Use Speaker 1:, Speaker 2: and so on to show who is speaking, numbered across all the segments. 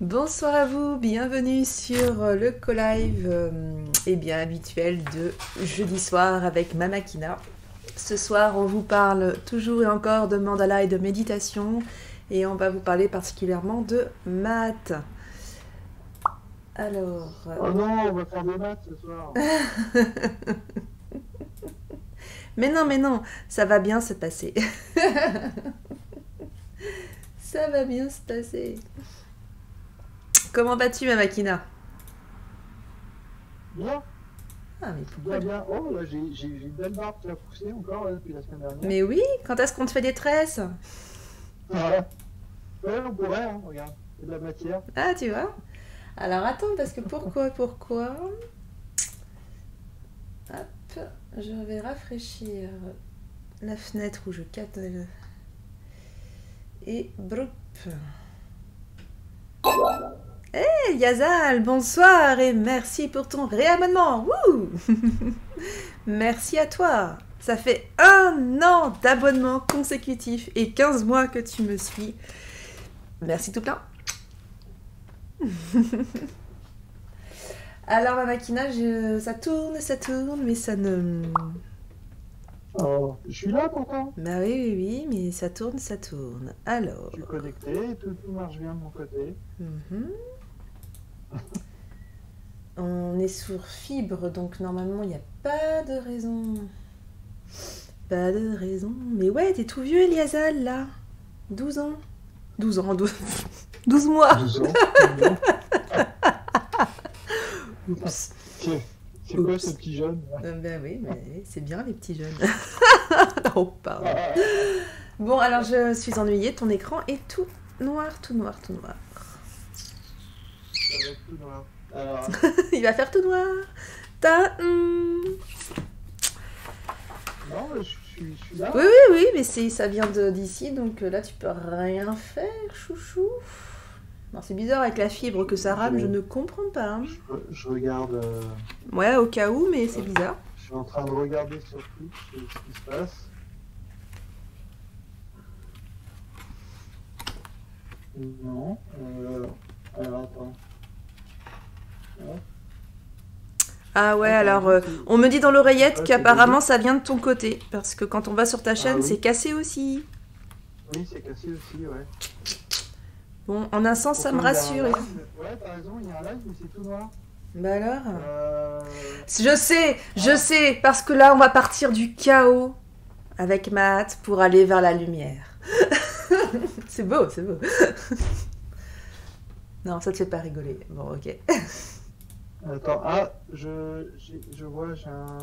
Speaker 1: Bonsoir à vous, bienvenue sur le co-live habituel de jeudi soir avec Mamakina. Ce soir, on vous parle toujours et encore de mandala et de méditation et on va vous parler particulièrement de maths. Alors...
Speaker 2: Oh non, on va faire des maths ce soir.
Speaker 1: mais non, ça va bien se passer. Ça va bien se passer. Comment vas-tu, Mamakina?
Speaker 2: Bien.
Speaker 1: Ah, mais pourquoi?
Speaker 2: Bien. Oh, là, j'ai une belle barbe qui a poussé encore là, depuis la semaine dernière.
Speaker 1: Mais oui, quand est-ce qu'on te fait des tresses?
Speaker 2: Ouais, on pourrait, hein, regarde. C'est de la matière.
Speaker 1: Ah, tu vois? Alors, attends, parce que pourquoi? Hop, je vais rafraîchir la fenêtre où je capte et broup. Hey Yazal, bonsoir et merci pour ton réabonnement. Wouh. Merci à toi. Ça fait 1 an d'abonnement consécutif et 15 mois que tu me suis. Merci tout plein. Alors ma Makina, ça tourne, mais ça ne...
Speaker 2: Oh, je suis là pourtant.
Speaker 1: Bah oui, mais ça tourne. Alors...
Speaker 2: Je suis connecté, tout marche bien de mon côté.
Speaker 1: On est sur fibre, donc normalement il n'y a pas de raison. Mais ouais, t'es tout vieux, Eliazal, là. 12 ans. 12 mois.
Speaker 2: 12 ans.
Speaker 1: Oups.
Speaker 2: C'est quoi ce petit jeune?
Speaker 1: Ben oui, mais c'est bien les petits jeunes. Oh, pardon. Bon, alors je suis ennuyée, ton écran est tout noir.
Speaker 2: Ça va être tout noir. Alors...
Speaker 1: Il va faire tout noir.
Speaker 2: Non, je suis là.
Speaker 1: Oui, mais ça vient d'ici, donc là tu peux rien faire, chouchou. Non, c'est bizarre avec la fibre que ça rame, je ne comprends pas. Hein.
Speaker 2: Je regarde...
Speaker 1: Ouais, au cas où, mais c'est bizarre.
Speaker 2: Je suis en train de regarder sur Twitch ce qui se passe. Non. Alors attends.
Speaker 1: Ah ouais, alors on me dit dans l'oreillette qu'apparemment ça vient de ton côté, parce que quand on va sur ta chaîne,
Speaker 2: oui.
Speaker 1: c'est cassé aussi.
Speaker 2: Oui, c'est cassé aussi, ouais.
Speaker 1: Bon, en un sens, ça me rassure.
Speaker 2: Ouais, t'as raison, il y a un live, mais c'est tout noir.
Speaker 1: Bah alors Je sais, parce que là, on va partir du chaos avec Matt pour aller vers la lumière. C'est beau. Non, ça te fait pas rigoler. Bon, ok.
Speaker 2: Attends, je vois, j'ai un...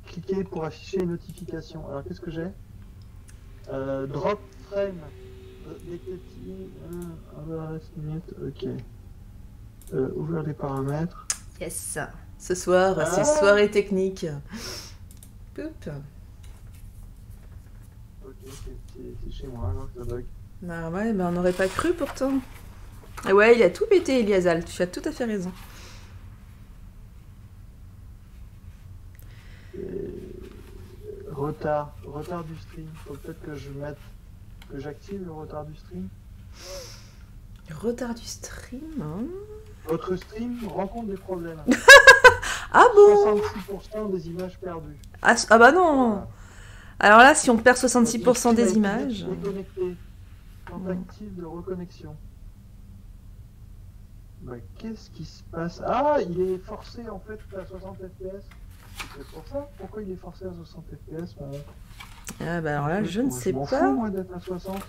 Speaker 2: Cliquer pour afficher une notification. Alors, qu'est-ce que j'ai? Drop frame. Detecting, minutes, ok. Ouvrir les paramètres.
Speaker 1: Yes. Ce soir, c'est soirée technique. Poup.
Speaker 2: Ok, c'est chez moi alors que ça bug.
Speaker 1: Bah ouais, on n'aurait pas cru pourtant. Et ouais, il a tout pété, Eliazal. Tu as tout à fait raison.
Speaker 2: Retard du stream. Faut peut-être que j'active le retard du stream.
Speaker 1: Retard du stream, hein.
Speaker 2: Votre stream rencontre des problèmes.
Speaker 1: Ah bon?
Speaker 2: 66% des images perdues.
Speaker 1: Ah bah non. Alors là, si on perd 66% des images...
Speaker 2: Déconnecté. Tentative de reconnexion. Bah, qu'est-ce qui se passe? Ah, il est forcé en fait à 60 fps. C'est pour ça? Pourquoi il est forcé à 60 fps?
Speaker 1: Ah bah alors là, je ne sais pas.
Speaker 2: Fous, moi, d'être à 60.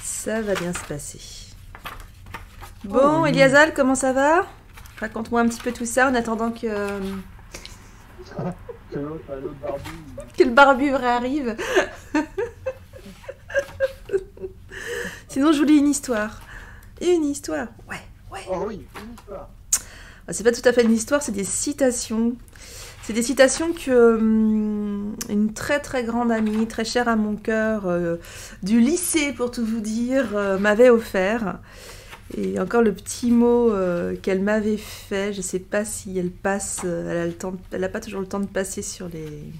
Speaker 1: Ça va bien se passer. Bon, Eliazal, comment ça va? Raconte-moi un petit peu tout ça en attendant que
Speaker 2: l'autre barbu.
Speaker 1: Que le barbu arrive. Sinon, je vous lis une histoire. Une histoire. Ouais.
Speaker 2: Oh oui, une histoire.
Speaker 1: C'est pas tout à fait une histoire, c'est des citations. C'est des citations que une très très grande amie, très chère à mon cœur, du lycée pour tout vous dire, m'avait offert. Et encore le petit mot qu'elle m'avait fait, je sais pas si elle passe, elle a pas toujours le temps de passer sur les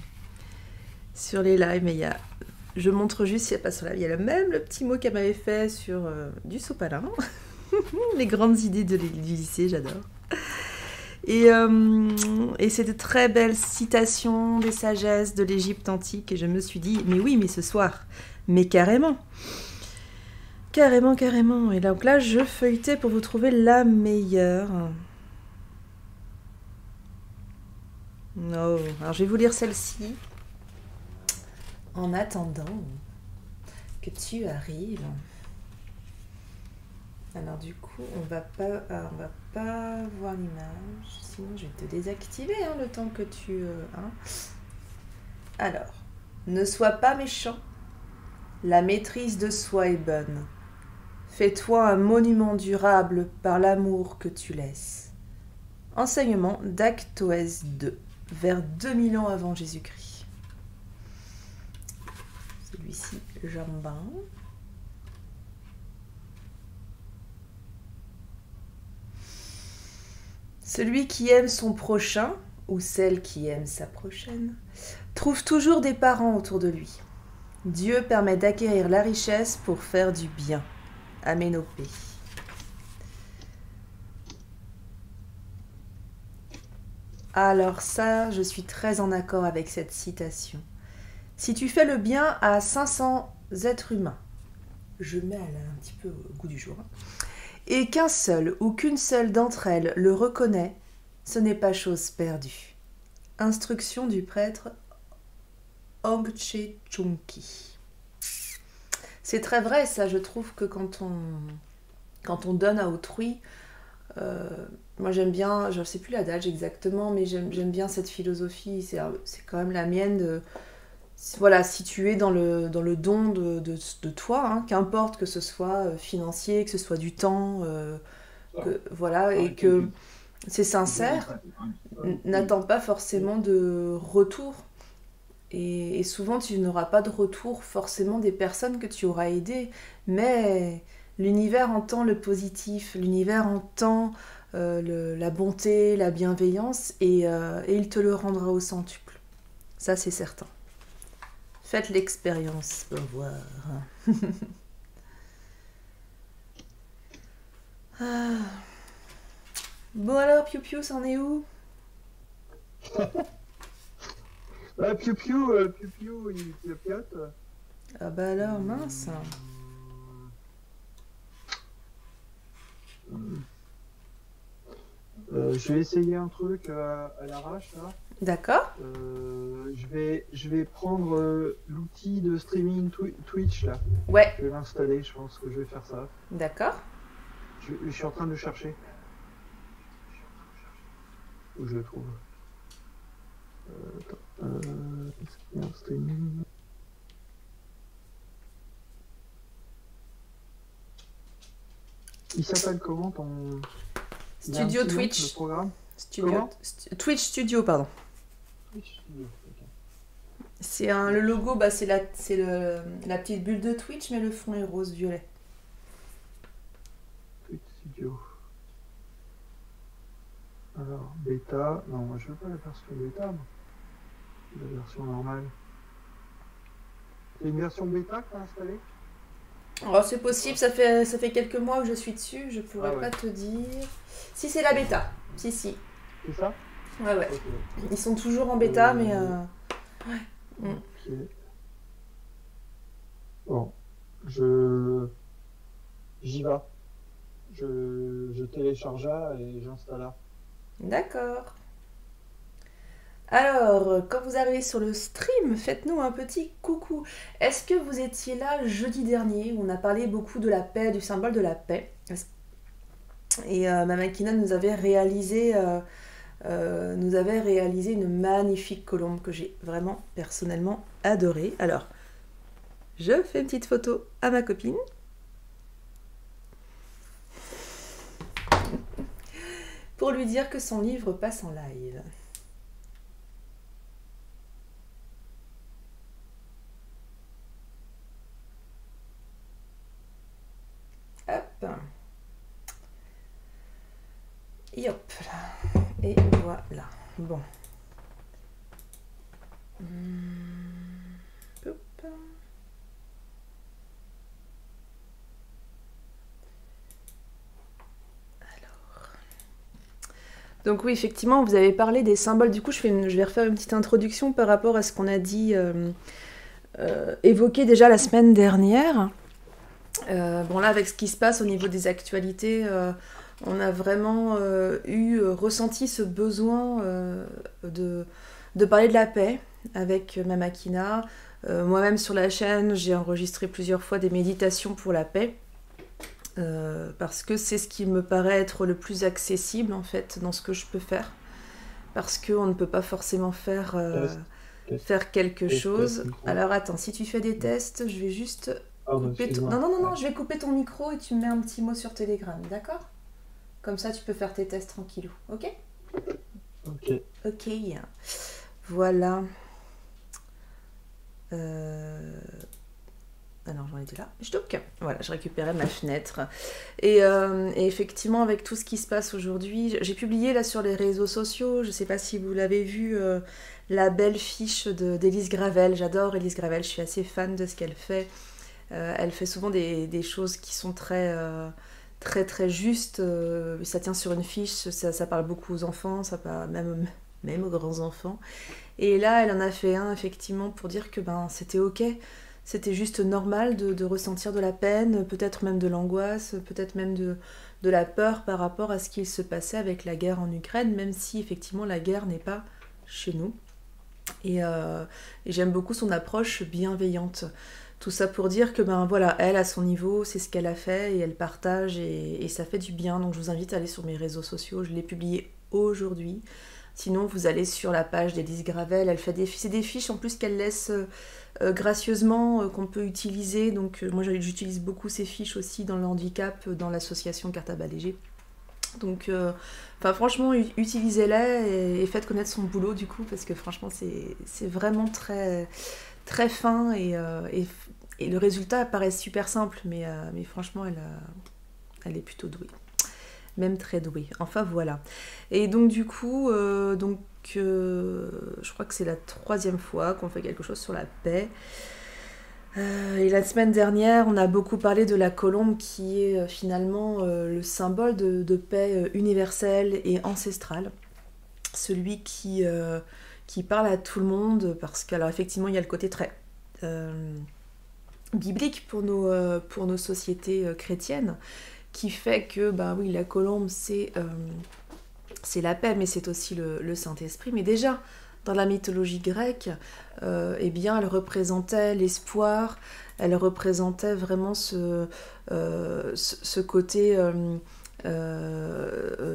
Speaker 1: lives, mais il y a je montre juste, il y a même le petit mot qu'elle m'avait fait sur du sopalin. Les grandes idées du lycée, j'adore. Et c'est de très belles citations des sagesses de l'Égypte antique. Et je me suis dit, mais oui, mais ce soir, mais carrément. Carrément, carrément. Et donc là, je feuilletais pour vous trouver la meilleure. Oh, alors je vais vous lire celle-ci. En attendant que tu arrives. Alors du coup, on va pas voir l'image. Sinon, je vais te désactiver le temps que tu... Alors, ne sois pas méchant. La maîtrise de soi est bonne. Fais-toi un monument durable par l'amour que tu laisses. Enseignement d'Actoès II, vers 2000 ans avant Jésus-Christ. Celui-ci, Jambin. Celui qui aime son prochain, ou celle qui aime sa prochaine, trouve toujours des parents autour de lui. Dieu permet d'acquérir la richesse pour faire du bien. Aménopée. Alors ça, je suis très en accord avec cette citation. Si tu fais le bien à 500 êtres humains, je mets un petit peu au goût du jour, et qu'un seul ou qu'une seule d'entre elles le reconnaît, ce n'est pas chose perdue. Instruction du prêtre Angche Chunki. C'est très vrai, ça, je trouve que quand on donne à autrui, moi j'aime bien, je ne sais plus l'adage exactement, mais j'aime bien cette philosophie, c'est quand même la mienne de... Voilà, si tu es dans le don de toi, qu'importe que ce soit financier, que ce soit du temps, voilà, et que c'est sincère, n'attends pas forcément de retour. Et souvent, tu n'auras pas de retour forcément des personnes que tu auras aidées, mais l'univers entend le positif, l'univers entend la bonté, la bienveillance, et il te le rendra au centuple. Ça, c'est certain. Faites l'expérience pour voir. Bon alors, Piu Piu, c'en est où?
Speaker 2: Piu Piu, il piote.
Speaker 1: Ah bah alors, mince.
Speaker 2: Je vais essayer un truc à l'arrache là.
Speaker 1: D'accord.
Speaker 2: Je vais prendre l'outil de streaming Twitch là.
Speaker 1: Ouais.
Speaker 2: Je vais l'installer, je pense que je vais faire ça.
Speaker 1: D'accord.
Speaker 2: Je suis en train de le chercher. Où je le trouve. Est-ce qu'il y a un streaming? Il s'appelle comment ton...
Speaker 1: Studio Twitch.
Speaker 2: Le programme
Speaker 1: Twitch Studio, pardon.
Speaker 2: Twitch Studio, ok.
Speaker 1: C'est le logo, bah, c'est la petite bulle de Twitch, mais le fond est rose-violet.
Speaker 2: Twitch Studio. Alors, bêta. Non, moi je veux pas la version bêta, moi. La version normale. C'est une version bêta que tu as installée?
Speaker 1: Oh, c'est possible, ça fait quelques mois que je suis dessus, je pourrais pas te dire. Si, c'est la bêta. Si.
Speaker 2: C'est ça?
Speaker 1: Ouais.
Speaker 2: Okay.
Speaker 1: Ils sont toujours en bêta, mais... Ouais.
Speaker 2: Ok. Bon. J'y vais. Je téléchargea et j'installa.
Speaker 1: D'accord. Alors, quand vous arrivez sur le stream, faites-nous un petit coucou. Est-ce que vous étiez là jeudi dernier où on a parlé beaucoup de la paix, du symbole de la paix? Et Mama Kina nous avait réalisé une magnifique colombe que j'ai vraiment personnellement adorée. Alors, je fais une petite photo à ma copine. Pour lui dire que son livre passe en live. Hop. Et hop là. Et voilà. Bon. Hop. Donc oui, effectivement, vous avez parlé des symboles. Du coup, je vais refaire une petite introduction par rapport à ce qu'on a dit, évoqué déjà la semaine dernière. Bon là, avec ce qui se passe au niveau des actualités, on a vraiment ressenti ce besoin de parler de la paix avec Mama Kina. Moi-même sur la chaîne, j'ai enregistré plusieurs fois des méditations pour la paix. Parce que c'est ce qui me paraît être le plus accessible en fait dans ce que je peux faire, parce qu'on ne peut pas forcément faire quelque chose. Alors attends, si tu fais des tests, je vais juste couper non, je vais couper ton micro et tu me mets un petit mot sur Telegram, d'accord? Comme ça tu peux faire tes tests tranquillou, ok? Ok, voilà. Alors j'en étais là, voilà, je récupérais ma fenêtre. Et effectivement, avec tout ce qui se passe aujourd'hui, j'ai publié là sur les réseaux sociaux, je sais pas si vous l'avez vu, la belle fiche d'Élise Gravel. J'adore Élise Gravel, je suis assez fan de ce qu'elle fait. Elle fait souvent des choses qui sont très justes. Ça tient sur une fiche, ça parle beaucoup aux enfants, ça parle même aux grands enfants. Et là, elle en a fait un effectivement pour dire que c'était ok. C'était juste normal de ressentir de la peine, peut-être même de l'angoisse, peut-être même de la peur par rapport à ce qu'il se passait avec la guerre en Ukraine, même si effectivement la guerre n'est pas chez nous. Et j'aime beaucoup son approche bienveillante. Tout ça pour dire que voilà, elle à son niveau, c'est ce qu'elle a fait et elle partage et ça fait du bien. Donc je vous invite à aller sur mes réseaux sociaux, je l'ai publié aujourd'hui. Sinon, vous allez sur la page d'Élise Gravel, elle fait c'est des fiches en plus qu'elle laisse gracieusement, qu'on peut utiliser. Donc moi j'utilise beaucoup ces fiches aussi dans le handicap, dans l'association Carte à Baléger. Donc franchement, utilisez-les et faites connaître son boulot du coup, parce que franchement c'est vraiment très, très fin et le résultat paraît super simple, mais franchement elle est plutôt douée. Même très douée. Enfin voilà. Et donc du coup, je crois que c'est la 3e fois qu'on fait quelque chose sur la paix. Et la semaine dernière, on a beaucoup parlé de la colombe qui est finalement le symbole de paix universelle et ancestrale. Celui qui parle à tout le monde, parce qu'alors effectivement il y a le côté très biblique pour nos sociétés chrétiennes, qui fait que, oui, la colombe, c'est la paix, mais c'est aussi le Saint-Esprit. Mais déjà, dans la mythologie grecque, elle représentait l'espoir, elle représentait vraiment ce côté, le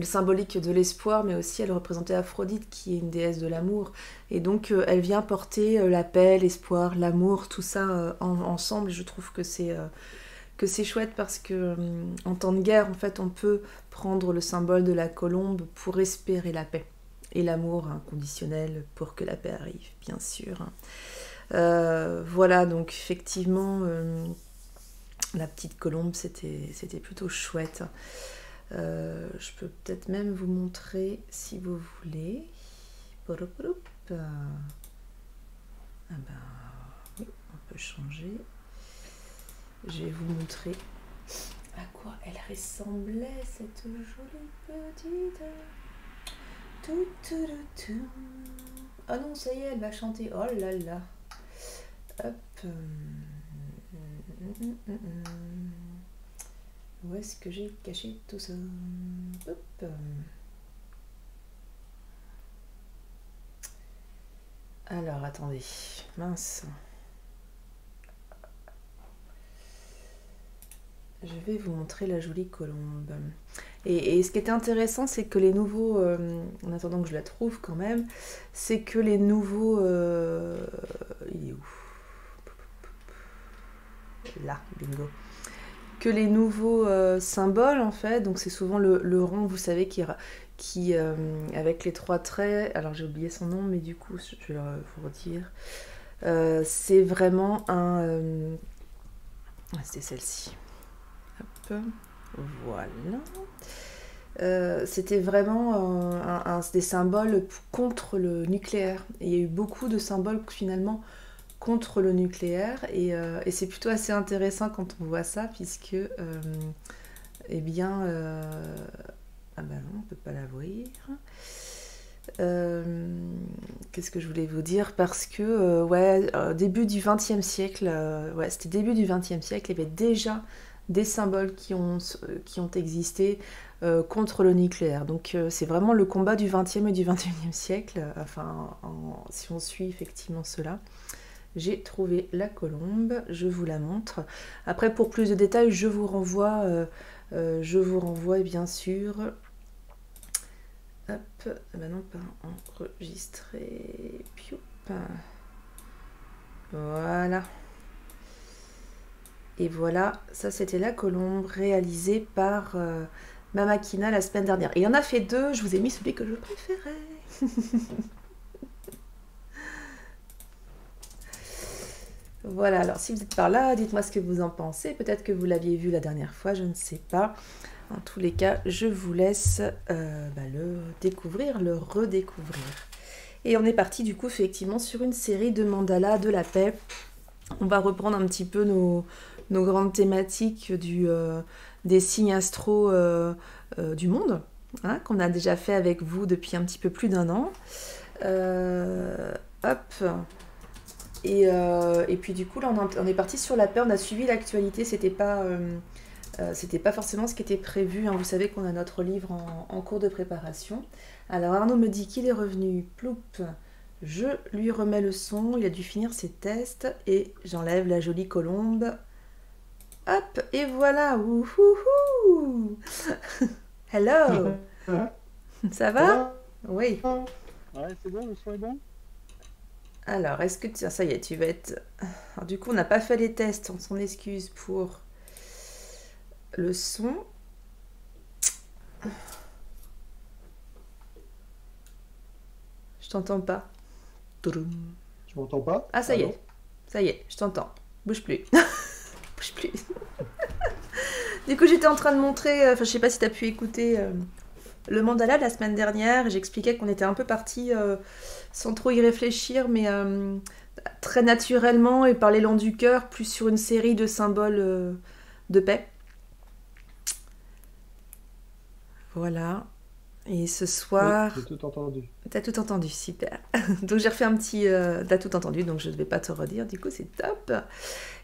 Speaker 1: symbolique de l'espoir, mais aussi elle représentait Aphrodite, qui est une déesse de l'amour. Et donc, elle vient porter la paix, l'espoir, l'amour, tout ça ensemble. Je trouve que c'est chouette parce que en temps de guerre, en fait, on peut prendre le symbole de la colombe pour espérer la paix et l'amour inconditionnel pour que la paix arrive, bien sûr. Voilà, donc effectivement, la petite colombe, c'était plutôt chouette. Je peux peut-être même vous montrer si vous voulez. Oui, on peut changer. Je vais vous montrer à quoi elle ressemblait, cette jolie petite. Ah non, ça y est, elle va chanter. Oh là là. Hop. Où est-ce que j'ai caché tout ça? Hop. Alors, attendez. Mince. Je vais vous montrer la jolie colombe. Et ce qui était intéressant, c'est que les nouveaux, en attendant que je la trouve quand même, c'est que les nouveaux... il est où? Là, bingo. Que les nouveaux symboles, en fait, donc c'est souvent le rond, vous savez, qui avec les 3 traits, alors j'ai oublié son nom, mais du coup, je vais vous redire. C'est vraiment un... c'était celle-ci. Hop, voilà. C'était vraiment des symboles contre le nucléaire. Et il y a eu beaucoup de symboles finalement contre le nucléaire et c'est plutôt assez intéressant quand on voit ça puisque Ah bah non, on peut pas l'ouvrir. Qu'est-ce que je voulais vous dire? Parce que, début du XXe siècle, c'était début du XXe siècle, il y avait déjà des symboles qui ont existé contre le nucléaire. Donc c'est vraiment le combat du XXe et du XXIe siècle, si on suit effectivement cela. J'ai trouvé la colombe, je vous la montre. Après, pour plus de détails, je vous renvoie bien sûr. Hop, non, pas enregistrer. Pioup. Voilà. Et voilà, ça c'était la colombe réalisée par Mamakina la semaine dernière. Et il y en a fait 2, je vous ai mis celui que je préférais. Voilà, alors si vous êtes par là, dites-moi ce que vous en pensez. Peut-être que vous l'aviez vu la dernière fois, je ne sais pas. En tous les cas, je vous laisse le découvrir, le redécouvrir. Et on est parti du coup effectivement sur une série de mandalas de la paix. On va reprendre un petit peu nos grandes thématiques des signes astro du monde, hein, qu'on a déjà fait avec vous depuis un petit peu plus d'1 an. Hop. Et puis du coup là on est parti sur la paix, on a suivi l'actualité, c'était pas forcément ce qui était prévu, hein. Vous savez qu'on a notre livre en cours de préparation. Alors Arnaud me dit qu'il est revenu, ploup, je lui remets le son, il a dû finir ses tests et j'enlève la jolie colombe. Hop, et voilà, wouhouhou. Hello. Ça va? Oui.
Speaker 2: Ouais, c'est bon, le son est bon?
Speaker 1: Alors, est-ce que ça y est, tu vas être... Alors, du coup, on n'a pas fait les tests, on s'en excuse pour le son. Je t'entends pas.
Speaker 2: Tu m'entends pas?
Speaker 1: Ah, ça y est, je t'entends. Bouge plus. Bouge plus. Du coup, j'étais en train de montrer, je sais pas si tu as pu écouter le mandala de la semaine dernière. J'expliquais qu'on était un peu parti sans trop y réfléchir, mais très naturellement et par l'élan du cœur, plus sur une série de symboles de paix. Voilà. Et ce soir...
Speaker 2: Oui, j'ai tout entendu.
Speaker 1: T'as tout entendu, super. Donc j'ai refait un petit... T'as tout entendu, donc je ne vais pas te redire, du coup c'est top.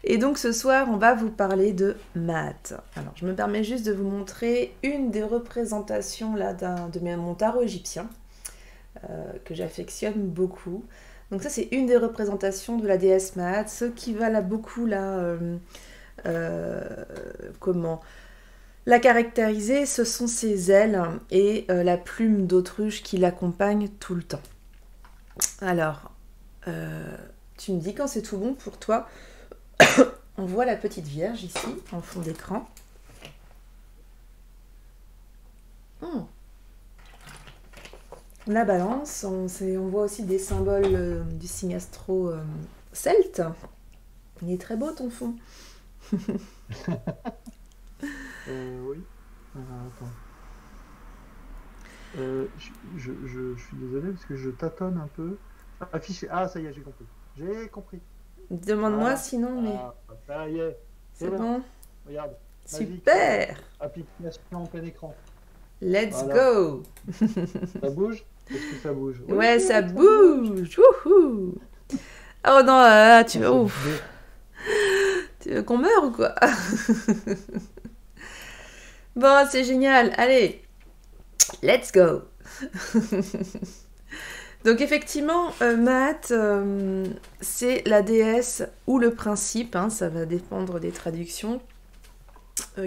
Speaker 1: Et donc ce soir, on va vous parler de Maat. Alors je me permets juste de vous montrer une des représentations là, de mon tarot égyptien, que j'affectionne beaucoup. Donc ça c'est une des représentations de la déesse Maat. Ce qui va là beaucoup là... La caractériser, ce sont ses ailes et la plume d'autruche qui l'accompagne tout le temps. Alors, tu me dis quand c'est tout bon pour toi. On voit la petite Vierge ici, en fond d'écran. La balance, on voit aussi des symboles du signe astro celte. Il est très beau ton fond.
Speaker 2: Oui. Attends. Je suis désolé parce que je tâtonne un peu. Affiché. Ah, ça y est, j'ai compris. J'ai compris.
Speaker 1: Demande-moi sinon, mais...
Speaker 2: Ça y est.
Speaker 1: C'est bon.
Speaker 2: Regarde.
Speaker 1: Super.
Speaker 2: Magique. Application en plein écran.
Speaker 1: Let's go.
Speaker 2: Ça bouge? Est-ce que ça bouge?
Speaker 1: Ouais, ça bouge. Wouhou. Oh non, tu veux qu'on meure ou quoi? Bon, c'est génial. Allez, let's go. Donc effectivement, Maat, c'est la déesse ou le principe, hein, ça va dépendre des traductions,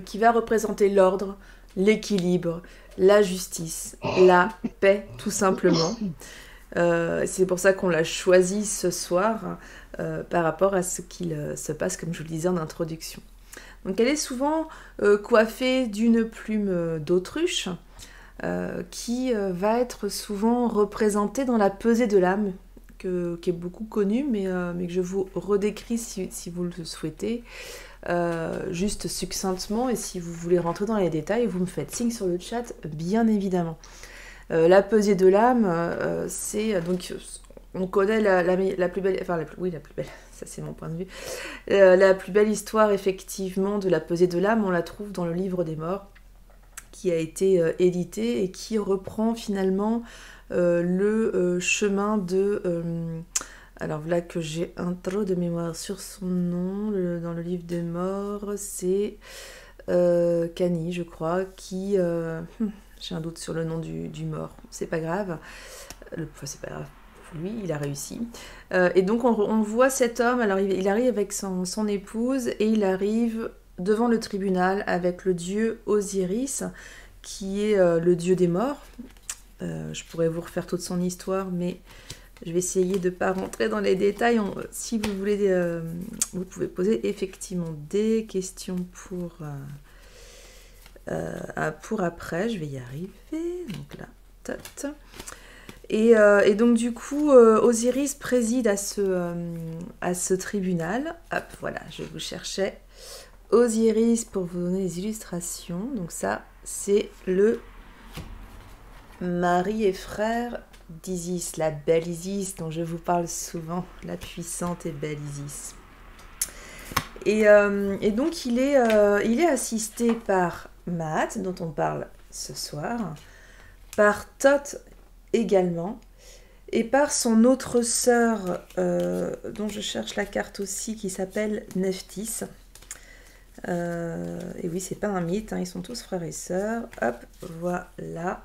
Speaker 1: qui va représenter l'ordre, l'équilibre, la justice, la paix, tout simplement. C'est pour ça qu'on l'a choisi ce soir par rapport à ce qu'il se passe, comme je vous le disais en introduction. Donc elle est souvent coiffée d'une plume d'autruche qui va être souvent représentée dans la pesée de l'âme, qui est beaucoup connue, mais que je vous redécris si vous le souhaitez, juste succinctement, et si vous voulez rentrer dans les détails, vous me faites signe sur le chat, bien évidemment. La pesée de l'âme, c'est donc... On connaît la plus belle... Enfin, la plus belle, ça c'est mon point de vue. La plus belle histoire, effectivement, de la pesée de l'âme, on la trouve dans le livre des morts, qui a été édité et qui reprend finalement le chemin de... alors là que j'ai un trop de mémoire sur son nom, dans le livre des morts, c'est Cani, je crois, qui... j'ai un doute sur le nom du mort, c'est pas grave. Enfin, c'est pas grave. Lui, il a réussi. Et donc, on voit cet homme, alors il arrive avec son épouse, et il arrive devant le tribunal avec le dieu Osiris, qui est le dieu des morts. Je pourrais vous refaire toute son histoire, mais je vais essayer de ne pas rentrer dans les détails. Si vous voulez, vous pouvez poser effectivement des questions pour après. Je vais y arriver. Donc là, tot. Et donc du coup, Osiris préside à ce tribunal. Hop, voilà, je vous cherchais Osiris pour vous donner les illustrations. Donc ça, c'est le mari et frère d'Isis, la belle Isis dont je vous parle souvent, la puissante et belle Isis. Et donc il est assisté par Maat, dont on parle ce soir, par Thoth également, et par son autre sœur, dont je cherche la carte aussi, qui s'appelle Nephthys. Et oui, c'est pas un mythe, hein, ils sont tous frères et sœurs. Hop, voilà.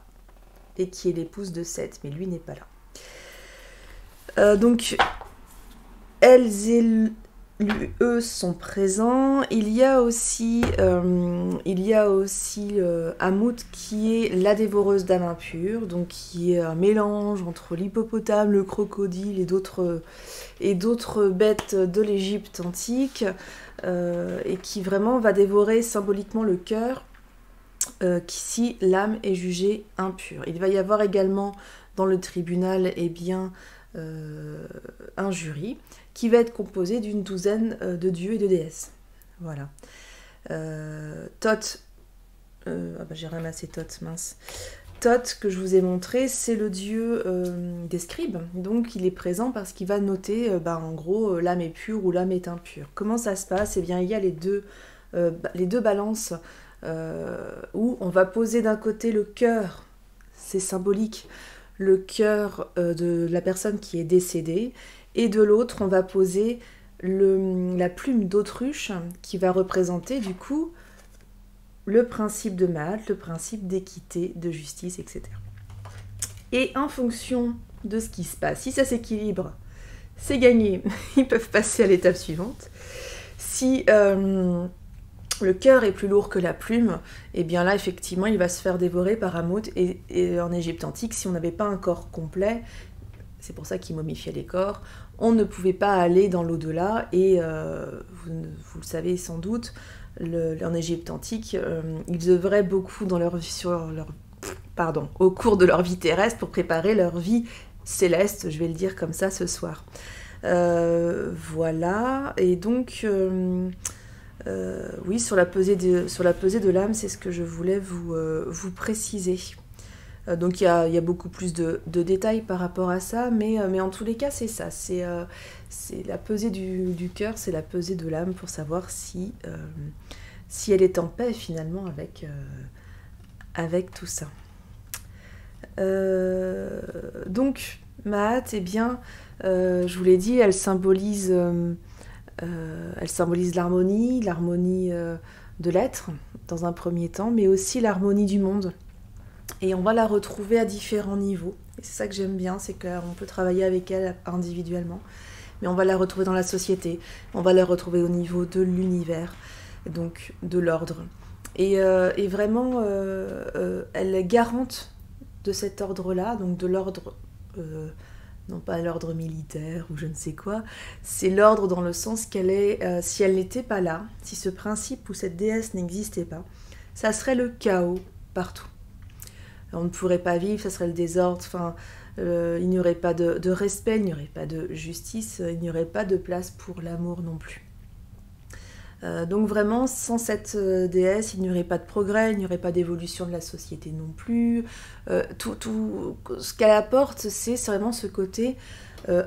Speaker 1: Et qui est l'épouse de Seth, mais lui n'est pas là. Donc, elles et eux sont présents. Il y a aussi Amout, qui est la dévoreuse d'âmes impures, donc qui est un mélange entre l'hippopotame, le crocodile et d'autres bêtes de l'Égypte antique, et qui vraiment va dévorer symboliquement le cœur, qu'ici l'âme est jugée impure. Il va y avoir également dans le tribunal un jury qui va être composé d'une douzaine de dieux et de déesses. Voilà. Thoth, j'ai ramassé Thoth, mince. Thoth, que je vous ai montré, c'est le dieu des scribes. Donc il est présent parce qu'il va noter, en gros, l'âme est pure ou l'âme est impure. Comment ça se passe ? Eh bien, il y a les deux balances où on va poser d'un côté le cœur, c'est symbolique, le cœur de la personne qui est décédée, et de l'autre, on va poser la plume d'autruche qui va représenter du coup le principe de Maat, le principe d'équité, de justice, etc. Et en fonction de ce qui se passe, si ça s'équilibre, c'est gagné, ils peuvent passer à l'étape suivante. Si le cœur est plus lourd que la plume, et bien là, effectivement, il va se faire dévorer par Amout. Et en Égypte antique, si on n'avait pas un corps complet, c'est pour ça qu'ils momifiaient les corps, on ne pouvait pas aller dans l'au-delà. Et vous le savez sans doute, en Égypte antique, ils œuvraient beaucoup dans au cours de leur vie terrestre pour préparer leur vie céleste, je vais le dire comme ça ce soir. Voilà, et donc... oui, sur la pesée de l'âme, c'est ce que je voulais vous préciser. Donc il y a beaucoup plus de détails par rapport à ça, mais en tous les cas, c'est ça. C'est la pesée du cœur, c'est la pesée de l'âme pour savoir si elle est en paix finalement avec tout ça. Donc, Maat, eh bien, je vous l'ai dit, elle symbolise l'harmonie de l'être dans un premier temps, mais aussi l'harmonie du monde. Et on va la retrouver à différents niveaux. Et c'est ça que j'aime bien, c'est qu'on peut travailler avec elle individuellement, mais on va la retrouver dans la société, on va la retrouver au niveau de l'univers, donc de l'ordre. Et vraiment, elle est garante de cet ordre-là, donc de l'ordre... non pas l'ordre militaire ou je ne sais quoi, c'est l'ordre dans le sens qu'elle est, si elle n'était pas là, si ce principe ou cette déesse n'existait pas, ça serait le chaos partout. On ne pourrait pas vivre, ça serait le désordre, il n'y aurait pas de respect, il n'y aurait pas de justice, il n'y aurait pas de place pour l'amour non plus. Donc vraiment, sans cette déesse, il n'y aurait pas de progrès, il n'y aurait pas d'évolution de la société non plus. Tout ce qu'elle apporte, c'est vraiment ce côté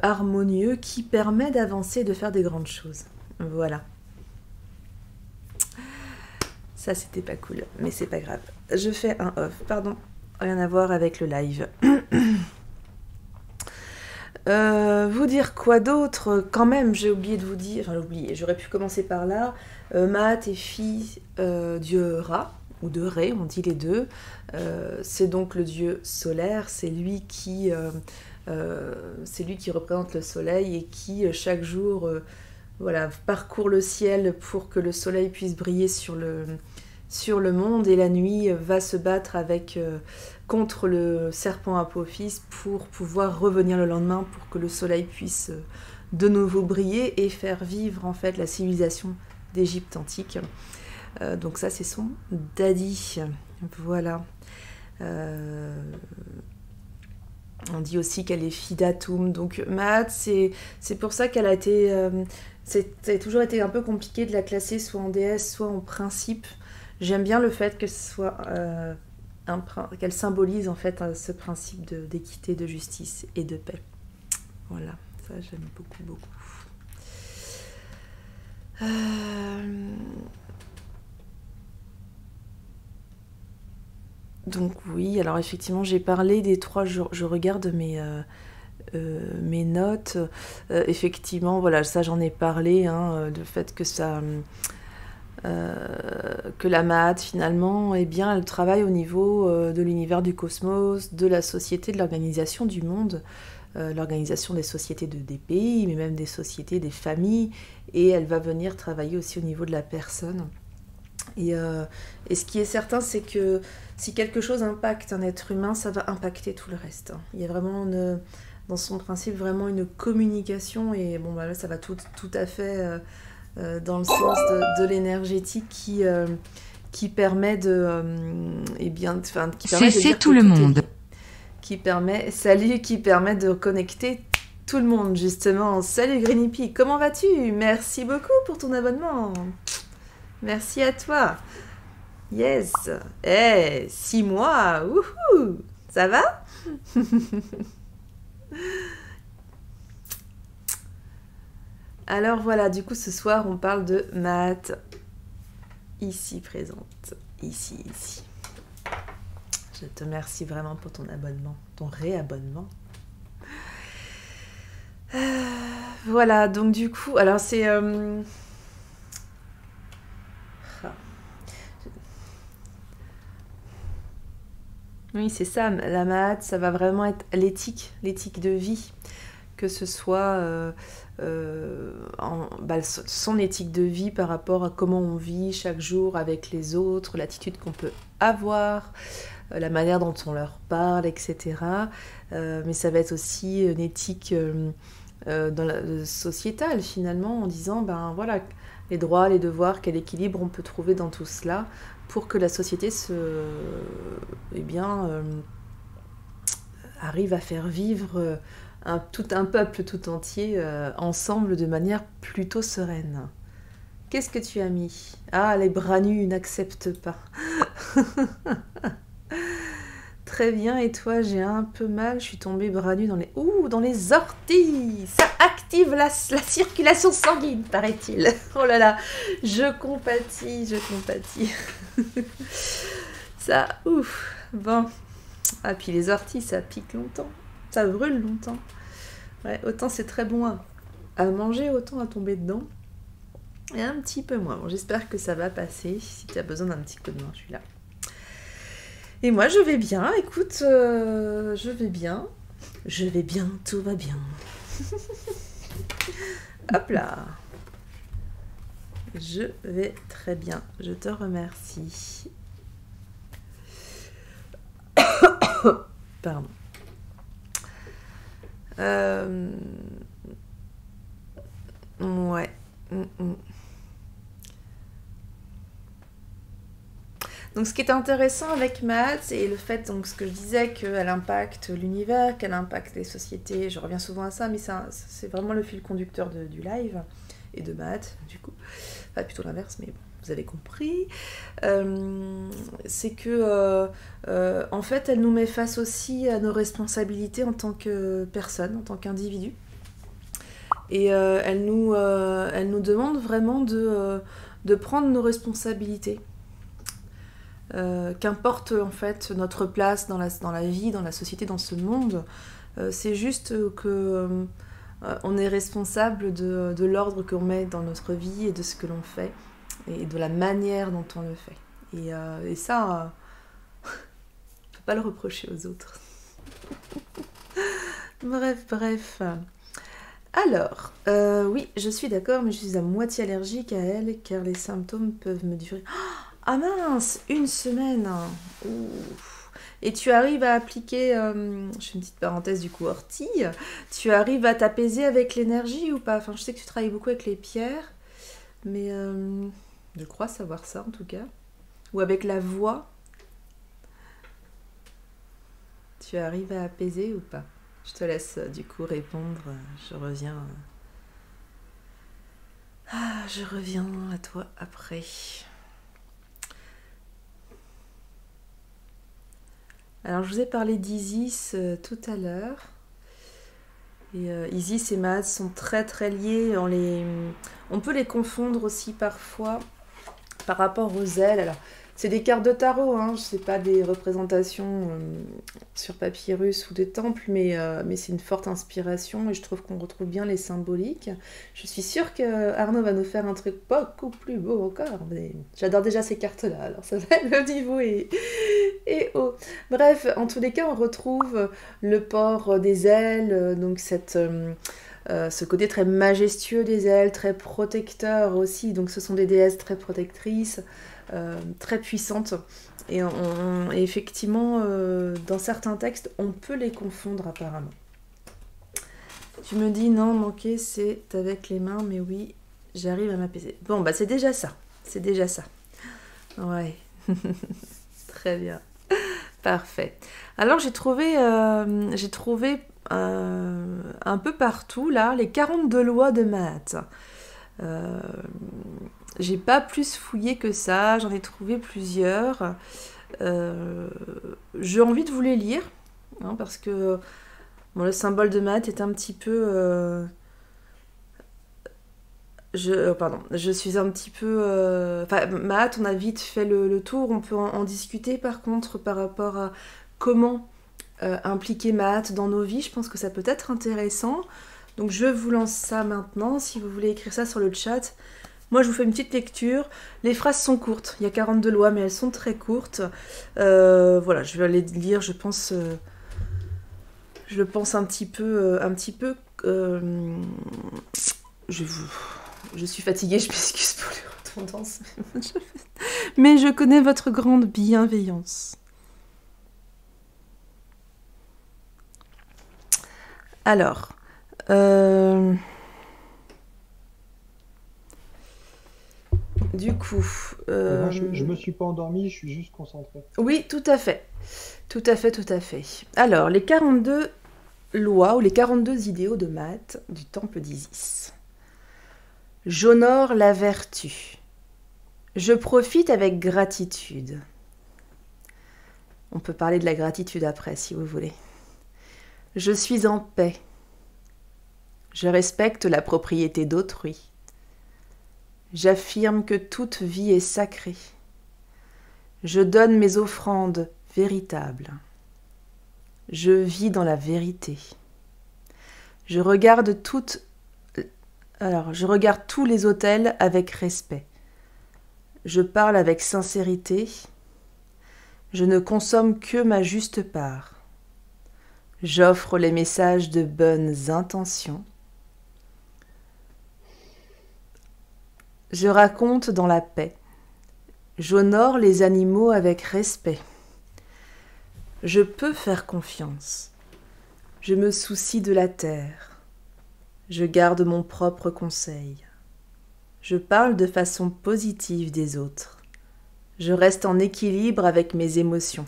Speaker 1: harmonieux qui permet d'avancer et de faire des grandes choses. Voilà. Ça, c'était pas cool, mais c'est pas grave. Je fais un off, pardon. Rien à voir avec le live. Vous dire quoi d'autre? Quand même, j'ai oublié de vous dire... Enfin, j'ai oublié, j'aurais pu commencer par là. Maat est fille dieu Ra, ou de Ré, on dit les deux. C'est donc le dieu solaire, c'est lui qui représente le soleil et qui, chaque jour, voilà, parcourt le ciel pour que le soleil puisse briller sur le monde, et la nuit va se battre contre le serpent Apophis pour pouvoir revenir le lendemain, pour que le soleil puisse de nouveau briller et faire vivre en fait la civilisation d'Égypte antique. Donc ça, c'est son daddy. Voilà. On dit aussi qu'elle est fille d'Atum. Donc Maat, c'est pour ça qu'elle a été... ça a toujours été un peu compliqué de la classer soit en déesse, soit en principe. J'aime bien le fait que ce soit... qu'elle symbolise en fait ce principe d'équité, de justice et de paix. Voilà, ça j'aime beaucoup, beaucoup. Donc oui, alors effectivement j'ai parlé des 3 jours, je regarde mes notes. Effectivement, voilà, ça j'en ai parlé, hein, du fait que ça... que la Maat finalement, eh bien, elle travaille au niveau de l'univers du cosmos, de la société, de l'organisation du monde, l'organisation des sociétés des pays, mais même des sociétés, des familles, et elle va venir travailler aussi au niveau de la personne. Et ce qui est certain, c'est que si quelque chose impacte un être humain, ça va impacter tout le reste. Il y a vraiment dans son principe vraiment une communication, et bon, bah là, ça va tout à fait... dans le sens de l'énergétique qui permet de
Speaker 3: cesser tout le monde,
Speaker 1: qui permet de connecter tout le monde, justement. Salut Greenipi, comment vas-tu? Merci beaucoup pour ton abonnement. Merci à toi. Yes. 6 mois. Wouhou. Ça va? Alors voilà, du coup ce soir on parle de Maat, ici présente, ici. Je te remercie vraiment pour ton abonnement, ton réabonnement. Voilà, donc du coup, alors c'est... Oui, c'est ça, la Maat, ça va vraiment être l'éthique de vie, que ce soit... son éthique de vie par rapport à comment on vit chaque jour avec les autres, l'attitude qu'on peut avoir, la manière dont on leur parle, etc. Mais ça va être aussi une éthique sociétale finalement, en disant ben voilà, les droits, les devoirs, quel équilibre on peut trouver dans tout cela pour que la société arrive à faire vivre tout un peuple tout entier ensemble de manière plutôt sereine. Qu'est-ce que tu as mis? Ah, les bras nus n'acceptent pas. Très bien, et toi? J'ai un peu mal, je suis tombée bras nus dans les orties. Ça active la circulation sanguine, paraît-il. Oh là là, je compatis. Ça, ouf. Bon. Ah, puis les orties, ça pique longtemps. Ça brûle longtemps. Ouais, autant c'est très bon à manger, autant à tomber dedans. Et un petit peu moins. Bon, j'espère que ça va passer. Si tu as besoin d'un petit coup de main, je suis là. Et moi, je vais bien. Écoute, je vais bien. Tout va bien. Hop là. Je vais très bien. Je te remercie. Pardon. Ouais. Donc ce qui est intéressant avec Maat, c'est le fait, donc ce que je disais, qu'elle impacte l'univers, qu'elle impacte les sociétés. Je reviens souvent à ça, mais c'est vraiment le fil conducteur du live et de Maat, du coup. Enfin, plutôt l'inverse, mais bon, vous avez compris. C'est que, en fait, elle nous met face aussi à nos responsabilités en tant que personne, en tant qu'individu. Et elle nous demande vraiment de prendre nos responsabilités. qu'importe en fait notre place dans la vie, dans la société, dans ce monde, c'est juste que on est responsable de l'ordre qu'on met dans notre vie et de ce que l'on fait et de la manière dont on le fait. Et ça, on peut pas le reprocher aux autres. Bref. Alors, oui, je suis d'accord, mais je suis à moitié allergique à elle, car les symptômes peuvent me durer... Ah mince, 1 semaine. Ouf. Et tu arrives à appliquer, je fais une petite parenthèse du coup, ortie, tu arrives à t'apaiser avec l'énergie ou pas? Enfin, je sais que tu travailles beaucoup avec les pierres, mais je crois savoir ça en tout cas. Ou avec la voix. Tu arrives à apaiser ou pas? Je te laisse du coup répondre, je reviens à toi après. Alors je vous ai parlé d'Isis tout à l'heure. Et Isis et Maat sont très très liés. On peut les confondre aussi parfois par rapport aux ailes. Alors, c'est des cartes de tarot, hein, c'est pas des représentations sur papyrus ou des temples, mais c'est une forte inspiration et je trouve qu'on retrouve bien les symboliques. Je suis sûre que Arnaud va nous faire un truc beaucoup plus beau encore. Mais j'adore déjà ces cartes-là, alors ça va, le niveau est haut. Bref, en tous les cas, on retrouve le port des ailes, donc ce côté très majestueux des ailes, très protecteur aussi. Donc ce sont des déesses très protectrices, très puissantes. Et effectivement, dans certains textes, on peut les confondre apparemment. Tu me dis non, manquer, c'est avec les mains, mais oui, j'arrive à m'apaiser. Bon, bah c'est déjà ça. C'est déjà ça. Ouais. Très bien. Parfait. Alors j'ai trouvé un peu partout là les 42 lois de Maat. J'ai pas plus fouillé que ça, j'en ai trouvé plusieurs. J'ai envie de vous les lire, hein, parce que bon, le symbole de Maat est un petit peu... je suis un petit peu... Enfin, Maat, on a vite fait le tour, on peut en discuter par contre par rapport à comment impliquer Maat dans nos vies. Je pense que ça peut être intéressant. Donc je vous lance ça maintenant, si vous voulez écrire ça sur le chat. Moi, je vous fais une petite lecture. Les phrases sont courtes. Il y a 42 lois, mais elles sont très courtes. Voilà, je vais les lire, je pense un petit peu... Je suis fatiguée, je m'excuse pour les redondances. Mais je connais votre grande bienveillance. Alors... Du coup...
Speaker 2: Moi, je me suis pas endormie, je suis juste concentrée.
Speaker 1: Oui, tout à fait. Tout à fait. Alors, les 42 lois ou les 42 idéaux de Maat du temple d'Isis. J'honore la vertu. Je profite avec gratitude. On peut parler de la gratitude après, si vous voulez. Je suis en paix. Je respecte la propriété d'autrui. J'affirme que toute vie est sacrée. Je donne mes offrandes véritables. Je vis dans la vérité. Je regarde tous les autels avec respect. Je parle avec sincérité. Je ne consomme que ma juste part. J'offre les messages de bonnes intentions. Je raconte dans la paix. J'honore les animaux avec respect. Je peux faire confiance. Je me soucie de la terre. Je garde mon propre conseil. Je parle de façon positive des autres. Je reste en équilibre avec mes émotions.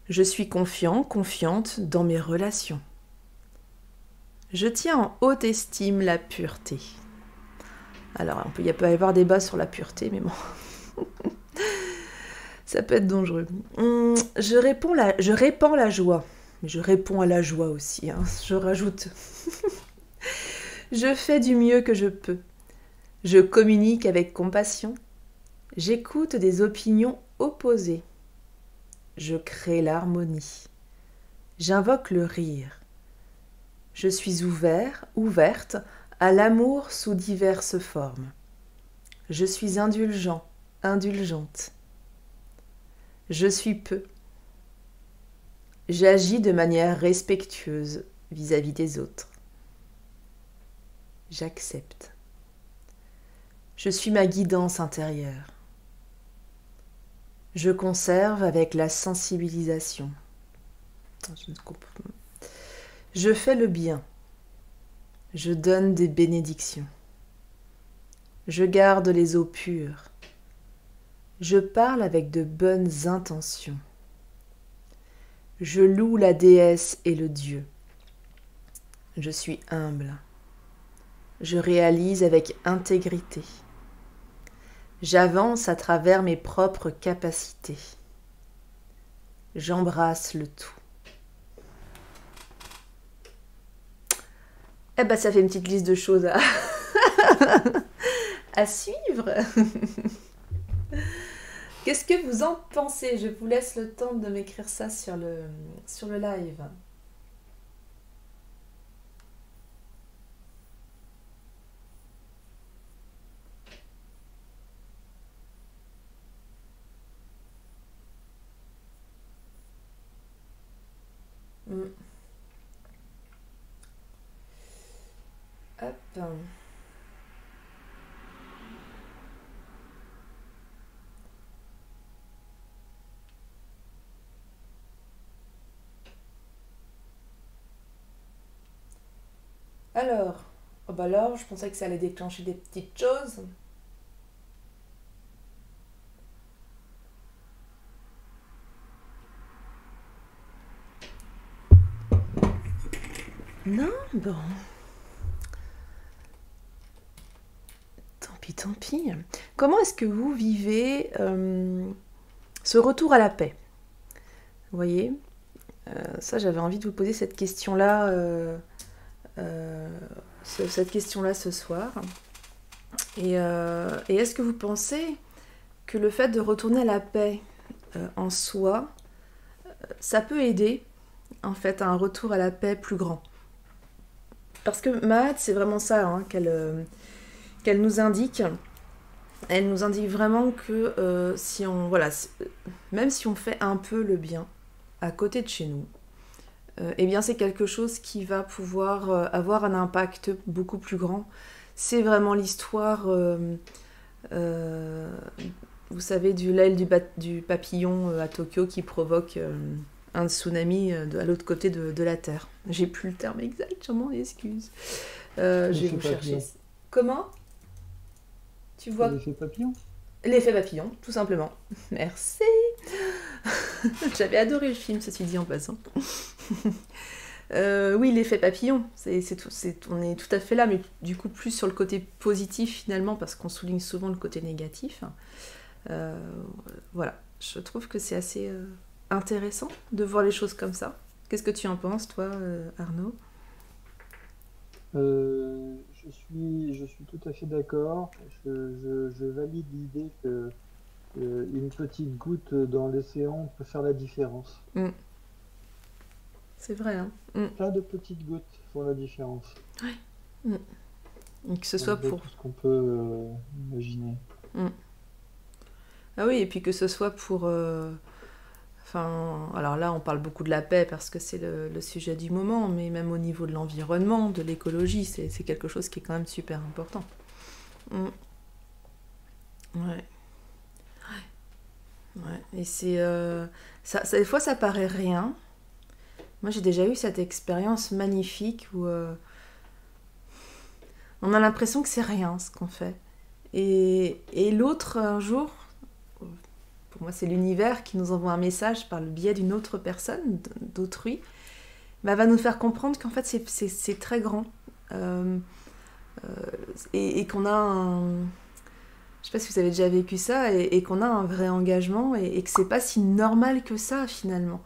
Speaker 1: Je suis confiante dans mes relations. Je tiens en haute estime la pureté. Alors, il peut y avoir débat sur la pureté, mais bon, ça peut être dangereux. Je répands la joie, mais je réponds à la joie aussi, hein, je rajoute. Je fais du mieux que je peux. Je communique avec compassion. J'écoute des opinions opposées. Je crée l'harmonie. J'invoque le rire. Je suis ouverte à l'amour sous diverses formes. Je suis indulgent, indulgente. Je suis peu. J'agis de manière respectueuse vis-à-vis des autres. J'accepte. Je suis ma guidance intérieure. Je conserve avec la sensibilisation. Je fais le bien. Je donne des bénédictions. Je garde les eaux pures. Je parle avec de bonnes intentions. Je loue la déesse et le Dieu. Je suis humble. Je réalise avec intégrité. J'avance à travers mes propres capacités. J'embrasse le tout. Eh ben, ça fait une petite liste de choses à suivre. Qu'est-ce que vous en pensez? Je vous laisse le temps de m'écrire ça sur le live. Hop. Alors, oh bah alors, je pensais que ça allait déclencher des petites choses. Non, bon. Tant pis. Comment est-ce que vous vivez ce retour à la paix? Vous voyez, ça j'avais envie de vous poser cette question-là, ce soir. Et est-ce que vous pensez que le fait de retourner à la paix en soi, ça peut aider en fait à un retour à la paix plus grand? Parce que Mahat, c'est vraiment ça hein, qu'elle nous indique. Elle nous indique vraiment que si on, voilà, même si on fait un peu le bien à côté de chez nous, eh bien c'est quelque chose qui va pouvoir avoir un impact beaucoup plus grand. C'est vraiment l'histoire, vous savez, du l'aile du papillon à Tokyo qui provoque un tsunami à l'autre côté de la Terre. J'ai plus le terme exact, je m'en excuse. Je vais vous chercher. Comment? Tu vois?
Speaker 2: L'effet papillon.
Speaker 1: L'effet papillon, tout simplement. Merci. J'avais adoré le film, ceci dit en passant. Oui, l'effet papillon, on est tout à fait là, mais du coup plus sur le côté positif finalement, parce qu'on souligne souvent le côté négatif. Voilà, je trouve que c'est assez intéressant de voir les choses comme ça. Qu'est-ce que tu en penses, toi, Arnaud?
Speaker 2: Je suis tout à fait d'accord. Je valide l'idée que une petite goutte dans l'océan peut faire la différence.
Speaker 1: C'est vrai, hein.
Speaker 2: Plein de petites gouttes font la différence.
Speaker 1: Oui. Et que ce soit pour
Speaker 2: tout ce qu'on peut imaginer.
Speaker 1: Ah oui, et puis que ce soit pour... Enfin, alors là, on parle beaucoup de la paix parce que c'est le sujet du moment, mais même au niveau de l'environnement, de l'écologie, c'est quelque chose qui est quand même super important. Ouais. Et c'est... des fois, ça paraît rien. Moi, j'ai déjà eu cette expérience magnifique où on a l'impression que c'est rien ce qu'on fait. Et l'autre, un jour... Pour moi, c'est l'univers qui nous envoie un message par le biais d'une autre personne, d'autrui, va nous faire comprendre qu'en fait, c'est très grand. Et qu'on a un... Je sais pas si vous avez déjà vécu ça, et qu'on a un vrai engagement, et que c'est pas si normal que ça, finalement.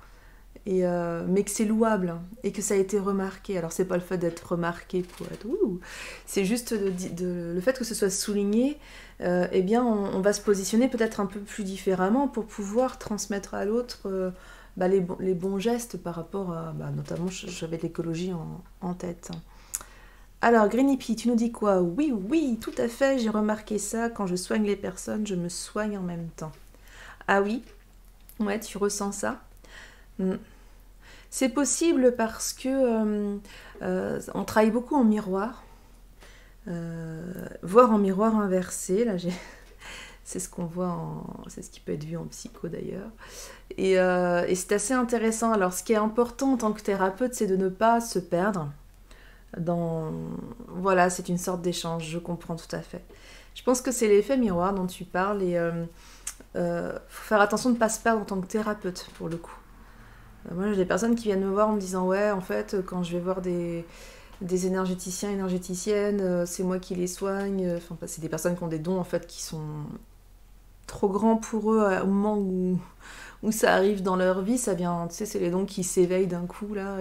Speaker 1: mais que c'est louable hein, et que ça a été remarqué. Alors c'est pas le fait d'être remarqué pour être ouh, c'est juste le fait que ce soit souligné. Eh bien, on va se positionner peut-être un peu plus différemment pour pouvoir transmettre à l'autre les bons gestes par rapport à, notamment, j'avais l'écologie en tête. Alors, Greenipi, tu nous dis quoi? Oui, oui, tout à fait, j'ai remarqué ça. Quand je soigne les personnes, je me soigne en même temps. Ah oui? Ouais, tu ressens ça? C'est possible parce que on travaille beaucoup en miroir. Voire en miroir inversé, là c'est ce qu'on voit c'est ce qui peut être vu en psycho d'ailleurs et c'est assez intéressant. Alors ce qui est important en tant que thérapeute, c'est de ne pas se perdre voilà, c'est une sorte d'échange, je comprends tout à fait. Je pense que c'est l'effet miroir dont tu parles et faut faire attention de ne pas se perdre en tant que thérapeute pour le coup. Moi j'ai des personnes qui viennent me voir en me disant ouais, en fait quand je vais voir des énergéticiens, énergéticiennes, c'est moi qui les soigne. Enfin, c'est des personnes qui ont des dons en fait qui sont trop grands pour eux au moment où ça arrive dans leur vie. Ça vient, tu sais, c'est les dons qui s'éveillent d'un coup là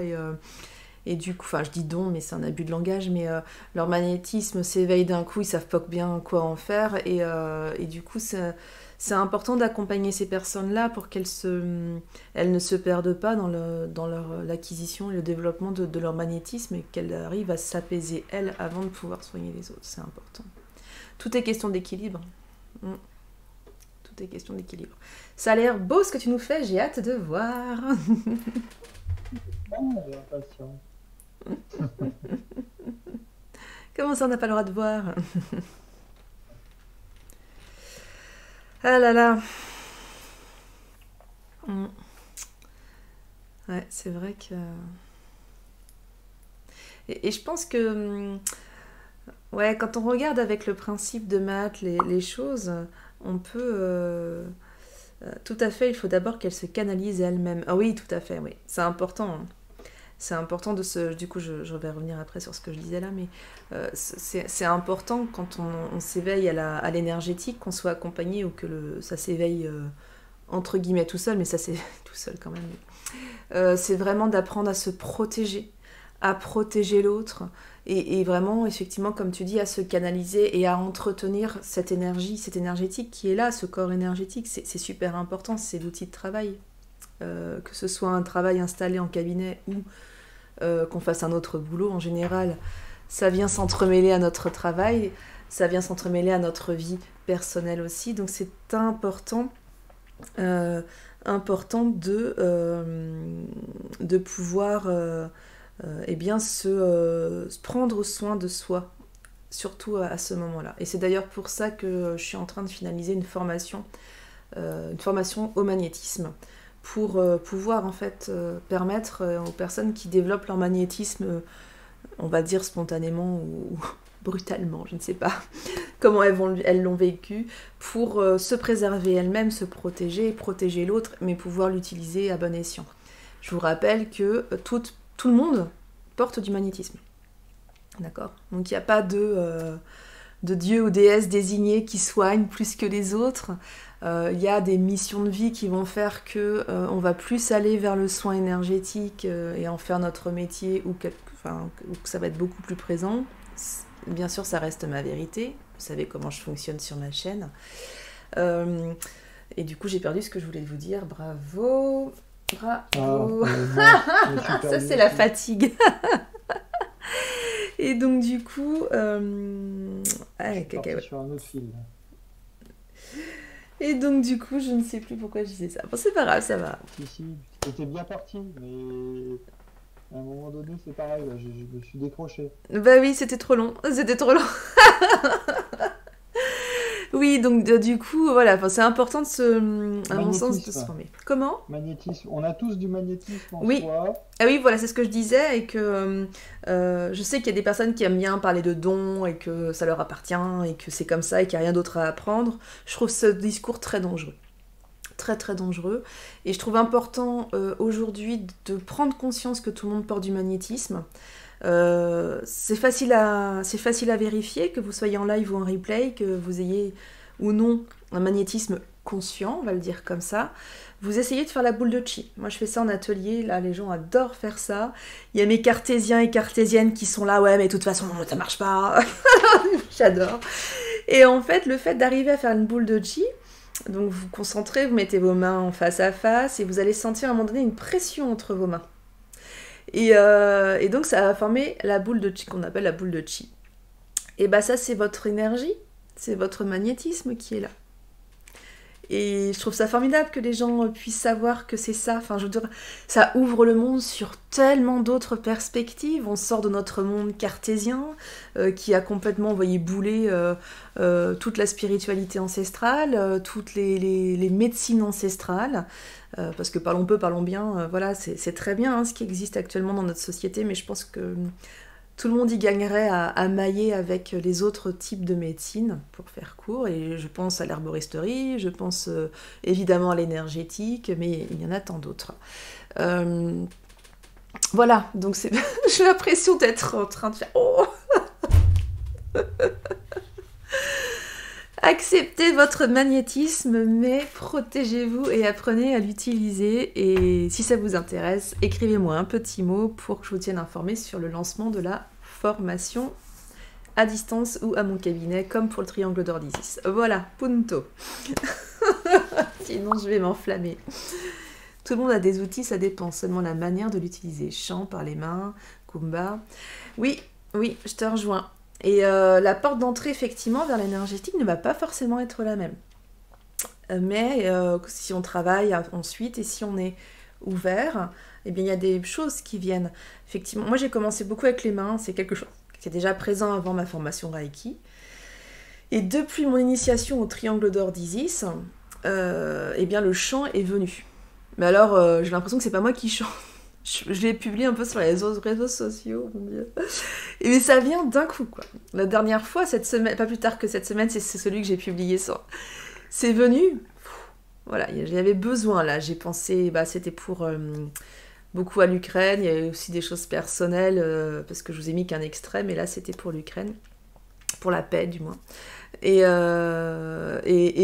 Speaker 1: et du coup, enfin je dis dons mais c'est un abus de langage, mais leur magnétisme s'éveille d'un coup, ils savent pas bien quoi en faire et du coup c'est important d'accompagner ces personnes-là pour qu'elles ne se perdent pas dans l'acquisition et le développement de leur magnétisme et qu'elles arrivent à s'apaiser, elles, avant de pouvoir soigner les autres. C'est important. Tout est question d'équilibre. Tout est question d'équilibre. Ça a l'air beau ce que tu nous fais, j'ai hâte de voir.
Speaker 2: J'ai impatient.
Speaker 1: Comment ça, on n'a pas le droit de voir? Ah là là. Ouais, c'est vrai que... Et je pense que... Ouais, quand on regarde avec le principe de maths les choses, on peut... tout à fait, il faut d'abord qu'elles se canalisent elles-mêmes. Ah oui, tout à fait, oui. C'est important. Hein. C'est important de se... Du coup, je vais revenir après sur ce que je disais là, mais c'est important quand on s'éveille à l'énergétique, qu'on soit accompagné ou que ça s'éveille entre guillemets tout seul, mais ça c'est tout seul quand même. C'est vraiment d'apprendre à se protéger, à protéger l'autre et vraiment, effectivement, comme tu dis, à se canaliser et à entretenir cette énergie, cette énergétique qui est là, ce corps énergétique. C'est super important, c'est l'outil de travail. Que ce soit un travail installé en cabinet ou qu'on fasse un autre boulot, en général, ça vient s'entremêler à notre travail, ça vient s'entremêler à notre vie personnelle aussi, donc c'est important de pouvoir eh bien se prendre soin de soi, surtout à ce moment-là. Et c'est d'ailleurs pour ça que je suis en train de finaliser une formation au magnétisme, pour pouvoir en fait permettre aux personnes qui développent leur magnétisme, on va dire spontanément ou brutalement, je ne sais pas comment elles l'ont vécu, pour se préserver elles-mêmes, se protéger, protéger l'autre, mais pouvoir l'utiliser à bon escient. Je vous rappelle que tout le monde porte du magnétisme. D'accord ? Donc il n'y a pas de dieu ou déesse désigné qui soigne plus que les autres. Il y a des missions de vie qui vont faire que on va plus aller vers le soin énergétique et en faire notre métier ou que ça va être beaucoup plus présent. Bien sûr, ça reste ma vérité. Vous savez comment je fonctionne sur ma chaîne. Et du coup, j'ai perdu ce que je voulais vous dire. Bravo. Bravo. Ça, c'est la fatigue. Et donc, du coup...
Speaker 2: sur un autre fil.
Speaker 1: Et donc, du coup, je ne sais plus pourquoi je disais ça. Bon, c'est pas grave, ça va.
Speaker 2: Si, c'était bien parti, mais à un moment donné, c'est pareil, là, je me suis décroché.
Speaker 1: Bah oui, c'était trop long. C'était trop long. Oui, donc du coup, voilà, c'est important à mon sens, de se former. Comment ?
Speaker 2: Magnétisme. On a tous du magnétisme en
Speaker 1: oui.
Speaker 2: soi.
Speaker 1: Ah oui, voilà, c'est ce que je disais, et que je sais qu'il y a des personnes qui aiment bien parler de dons, et que ça leur appartient, et que c'est comme ça, et qu'il n'y a rien d'autre à apprendre. Je trouve ce discours très dangereux. Très très dangereux. Et je trouve important aujourd'hui de prendre conscience que tout le monde porte du magnétisme. C'est facile à vérifier, que vous soyez en live ou en replay, que vous ayez ou non un magnétisme subconscient, on va le dire comme ça, vous essayez de faire la boule de chi. Moi, je fais ça en atelier, là, les gens adorent faire ça. Il y a mes cartésiens et cartésiennes qui sont là, ouais, mais de toute façon, ça marche pas. J'adore. Et en fait, le fait d'arriver à faire une boule de chi, donc vous vous concentrez, vous mettez vos mains en face à face, et vous allez sentir à un moment donné une pression entre vos mains. Et donc, ça va former la boule de chi, qu'on appelle la boule de chi. Et bah ça, c'est votre énergie, c'est votre magnétisme qui est là. Et je trouve ça formidable que les gens puissent savoir que c'est ça. Enfin, je veux dire, ça ouvre le monde sur tellement d'autres perspectives. On sort de notre monde cartésien qui a complètement envoyé bouler toute la spiritualité ancestrale, toutes les médecines ancestrales. Parce que parlons peu, parlons bien. Voilà, c'est très bien hein, ce qui existe actuellement dans notre société, mais je pense que tout le monde y gagnerait à mailler avec les autres types de médecine, pour faire court, et je pense à l'herboristerie, je pense évidemment à l'énergétique, mais il y en a tant d'autres. Voilà, donc j'ai l'impression d'être en train de faire... Oh Acceptez votre magnétisme, mais protégez-vous et apprenez à l'utiliser. Et si ça vous intéresse, écrivez-moi un petit mot pour que je vous tienne informé sur le lancement de la formation à distance ou à mon cabinet, comme pour le triangle d'or d'Isis. Voilà, punto. Sinon, je vais m'enflammer. Tout le monde a des outils, ça dépend seulement la manière de l'utiliser. Chant par les mains, kumba. Oui, je te rejoins. Et la porte d'entrée, effectivement, vers l'énergétique ne va pas forcément être la même. Mais si on travaille ensuite et si on est ouvert, eh bien, il y a des choses qui viennent. Effectivement, moi, j'ai commencé beaucoup avec les mains. C'est quelque chose qui était déjà présent avant ma formation Reiki. Et depuis mon initiation au triangle d'or d'Isis, eh bien, le chant est venu. Mais alors, j'ai l'impression que c'est pas moi qui chante. Je l'ai publié un peu sur les réseaux sociaux, mon Dieu. Mais ça vient d'un coup, quoi. La dernière fois, cette semaine, pas plus tard que cette semaine, c'est celui que j'ai publié sur. C'est venu. Voilà, j'avais besoin, là. J'ai pensé, c'était pour beaucoup à l'Ukraine. Il y avait aussi des choses personnelles, parce que je vous ai mis qu'un extrait, mais là, c'était pour l'Ukraine. Pour la paix, du moins. Et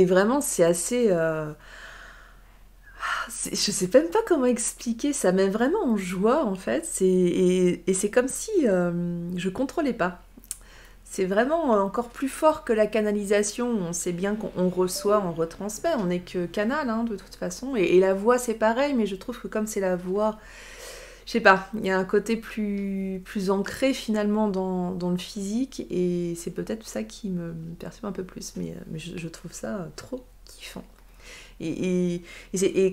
Speaker 1: vraiment, c'est assez... je sais même pas comment expliquer, ça met vraiment en joie en fait, et c'est comme si je contrôlais pas. C'est vraiment encore plus fort que la canalisation, on sait bien qu'on reçoit, on retransmet, on n'est que canal hein, de toute façon, et la voix c'est pareil, mais je trouve que comme c'est la voix, je sais pas, il y a un côté plus ancré finalement dans le physique, et c'est peut-être ça qui me perturbe un peu plus, mais je trouve ça trop kiffant. Et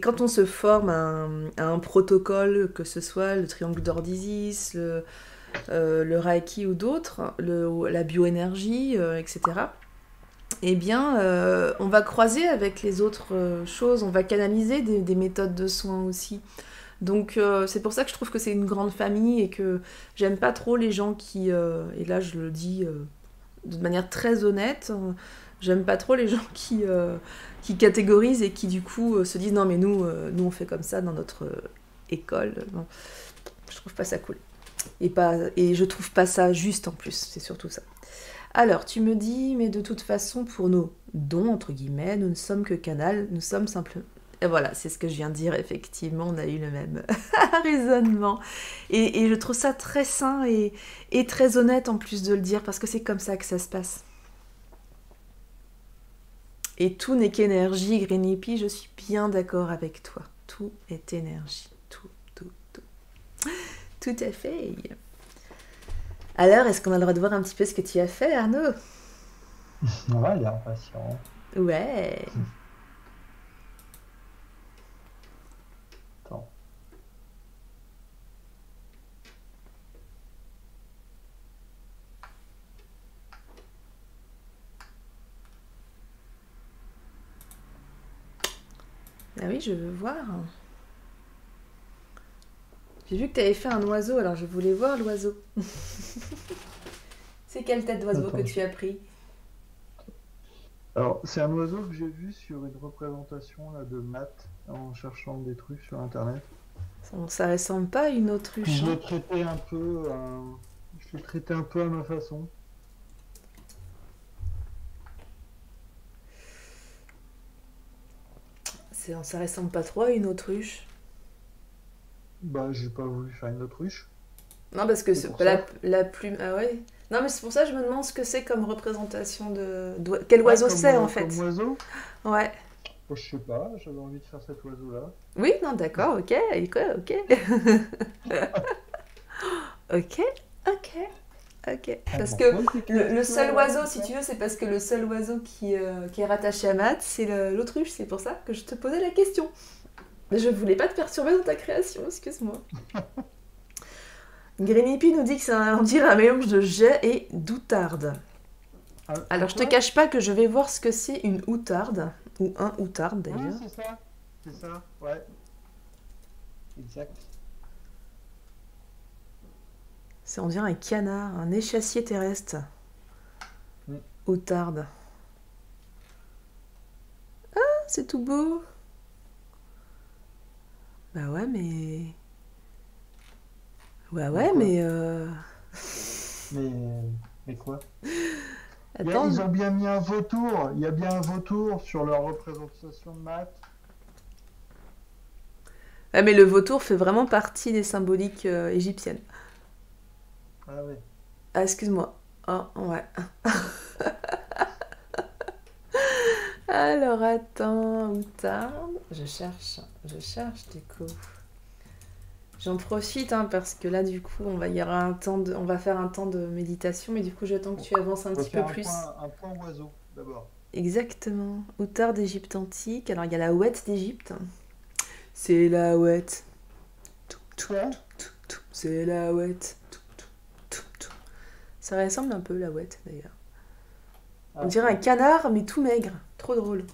Speaker 1: quand on se forme à un protocole, que ce soit le triangle d'or d'Isis, le Reiki ou d'autres, la bioénergie, etc., eh bien, on va croiser avec les autres choses, on va canaliser des méthodes de soins aussi. Donc, c'est pour ça que je trouve que c'est une grande famille et que j'aime pas trop les gens qui, et là je le dis de manière très honnête, j'aime pas trop les gens qui catégorisent et qui du coup se disent non mais nous on fait comme ça dans notre école. Non. Je trouve pas ça cool. Et je trouve pas ça juste en plus, c'est surtout ça. Alors tu me dis, mais de toute façon pour nos dons, entre guillemets, nous ne sommes que canal, nous sommes simplement... Et voilà, c'est ce que je viens de dire, effectivement, on a eu le même raisonnement. Et je trouve ça très sain et très honnête en plus de le dire, parce que c'est comme ça que ça se passe. Et tout n'est qu'énergie, Green Hippie, je suis bien d'accord avec toi. Tout est énergie. Tout. Tout à fait. Alors, est-ce qu'on a le droit de voir un petit peu ce que tu as fait, Arnaud?
Speaker 2: Ouais, il est impatient.
Speaker 1: Ouais.
Speaker 2: Attends.
Speaker 1: Ah oui, je veux voir. J'ai vu que tu avais fait un oiseau, alors je voulais voir l'oiseau. C'est quelle tête d'oiseau que tu as pris?
Speaker 2: Alors, c'est un oiseau que j'ai vu sur une représentation là, de maths en cherchant des trucs sur internet.
Speaker 1: Ça ressemble pas à une autruche.
Speaker 2: Je l'ai traité un peu, je l'ai traité un peu à ma façon.
Speaker 1: ça ressemble pas trop à une autruche.
Speaker 2: Bah, j'ai pas voulu faire une autruche.
Speaker 1: Non, parce que
Speaker 2: C'est pour
Speaker 1: la plume. Ah ouais? Non, mais c'est pour ça que je me demande ce que c'est comme représentation quel
Speaker 2: Ah,
Speaker 1: oiseau c'est en fait.
Speaker 2: comme oiseau?
Speaker 1: Ouais.
Speaker 2: Bon, je sais pas, j'avais envie de faire cet oiseau-là.
Speaker 1: Oui, non, d'accord, ok. Et quoi, ok. Ok, ok, ok.
Speaker 2: On
Speaker 1: Parce
Speaker 2: m'en
Speaker 1: que
Speaker 2: pose des
Speaker 1: le seul
Speaker 2: questions,
Speaker 1: oiseau,
Speaker 2: là,
Speaker 1: si
Speaker 2: ça.
Speaker 1: tu veux, c'est parce que le seul oiseau qui est rattaché à Matt, c'est l'autruche. C'est pour ça que je te posais la question. Mais je voulais pas te perturber dans ta création, excuse-moi. Greenipi nous dit que on dirait un mélange de jet et d'outarde. Alors, je te
Speaker 2: Quoi?
Speaker 1: cache pas que je vais voir ce que c'est une outarde, ou un outarde
Speaker 2: Oui,
Speaker 1: d'ailleurs.
Speaker 2: c'est ça, ouais, exact.
Speaker 1: C'est on dirait un canard, un échassier terrestre.
Speaker 2: Mm.
Speaker 1: Outarde. Ah, c'est tout beau. Bah ouais, mais... Ouais,
Speaker 2: Mais quoi?
Speaker 1: mais...
Speaker 2: Mais, mais quoi?
Speaker 1: Attends.
Speaker 2: Ils ont bien mis un vautour, il y a bien un vautour sur leur représentation de maths.
Speaker 1: Ah, mais le vautour fait vraiment partie des symboliques égyptiennes.
Speaker 2: Ah ouais.
Speaker 1: Ah, excuse-moi. Ah, ouais. Alors, attends, outarde. Je cherche, du coup. J'en profite, hein, parce que là, du coup, on va faire un temps de méditation, mais du coup, j'attends que tu avances un
Speaker 2: On va
Speaker 1: petit peu
Speaker 2: faire
Speaker 1: plus.
Speaker 2: un point oiseau d'abord.
Speaker 1: Exactement. Outarde d'Égypte antique. Alors, il y a la ouette d'Égypte. C'est la ouette. Tout, tout,
Speaker 2: Quoi?
Speaker 1: tout, tout. C'est la ouette. Tout, tout, tout, tout. Ça ressemble un peu, la ouette, d'ailleurs. On
Speaker 2: Ah,
Speaker 1: dirait un canard, mais tout maigre. Trop drôle.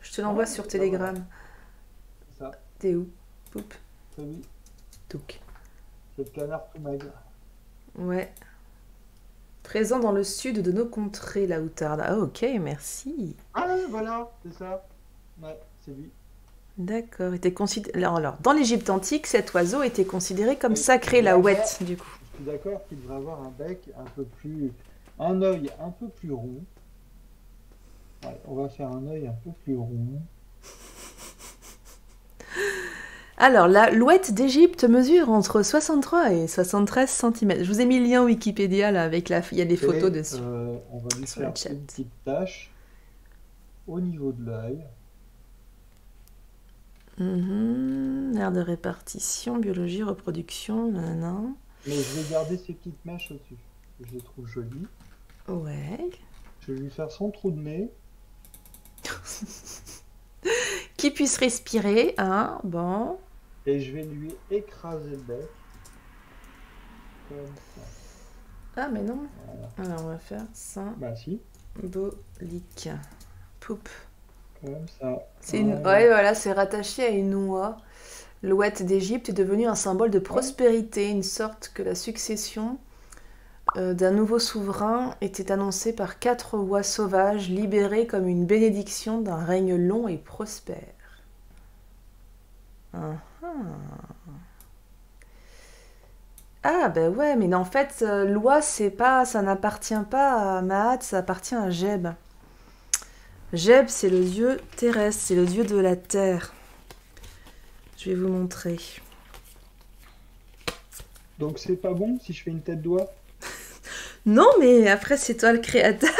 Speaker 1: Je te l'envoie
Speaker 2: ouais,
Speaker 1: sur
Speaker 2: bah
Speaker 1: Telegram.
Speaker 2: voilà, c'est ça.
Speaker 1: T'es où? Poup.
Speaker 2: C'est lui,
Speaker 1: Touk.
Speaker 2: c'est le canard tout maigre.
Speaker 1: Ouais. Présent dans le sud de nos contrées, la outarde. Ah, ok, merci.
Speaker 2: Ah ouais, voilà, c'est ça. Ouais, c'est lui.
Speaker 1: D'accord. Alors, dans l'Égypte antique, cet oiseau était considéré comme
Speaker 2: Et
Speaker 1: sacré,
Speaker 2: il
Speaker 1: la
Speaker 2: devrait
Speaker 1: ouette, du coup.
Speaker 2: je suis d'accord qu'il devrait avoir un bec un peu plus, un œil un peu plus rond. Ouais, on va faire un œil un peu plus rond.
Speaker 1: Alors, l'ouette d'Égypte mesure entre 63 et 73 cm. Je vous ai mis le lien Wikipédia, là, il y a des photos
Speaker 2: Et
Speaker 1: dessus,
Speaker 2: on va lui
Speaker 1: sur le
Speaker 2: faire
Speaker 1: chat.
Speaker 2: une petite tache au niveau de l'œil.
Speaker 1: Aire de répartition, biologie, reproduction, nanana.
Speaker 2: Mais je vais garder ces petites mèches au-dessus. Je les trouve jolies.
Speaker 1: Ouais.
Speaker 2: Je vais lui faire son trou de nez.
Speaker 1: Qui puisse respirer, hein, bon.
Speaker 2: Et je vais lui écraser le bec. Comme ça.
Speaker 1: Ah, mais non.
Speaker 2: Voilà.
Speaker 1: Alors, on va faire
Speaker 2: Bah si,
Speaker 1: symbolique. Poup.
Speaker 2: comme ça.
Speaker 1: Ouais,
Speaker 2: Voilà.
Speaker 1: voilà, c'est rattaché à une oie. L'ouette d'Égypte est devenue un symbole de
Speaker 2: Ouais.
Speaker 1: prospérité, une sorte que la succession d'un nouveau souverain était annoncée par 4 oies sauvages libérées comme une bénédiction d'un règne long et prospère. Ah, ah ben ouais, mais en fait, l'oie, ça n'appartient pas à Maat, ça appartient à Geb. Geb, c'est le dieu terrestre, c'est le dieu de la terre. Je vais vous montrer.
Speaker 2: Donc c'est pas bon si je fais une tête d'oie?
Speaker 1: Non, mais après, c'est toi le créateur.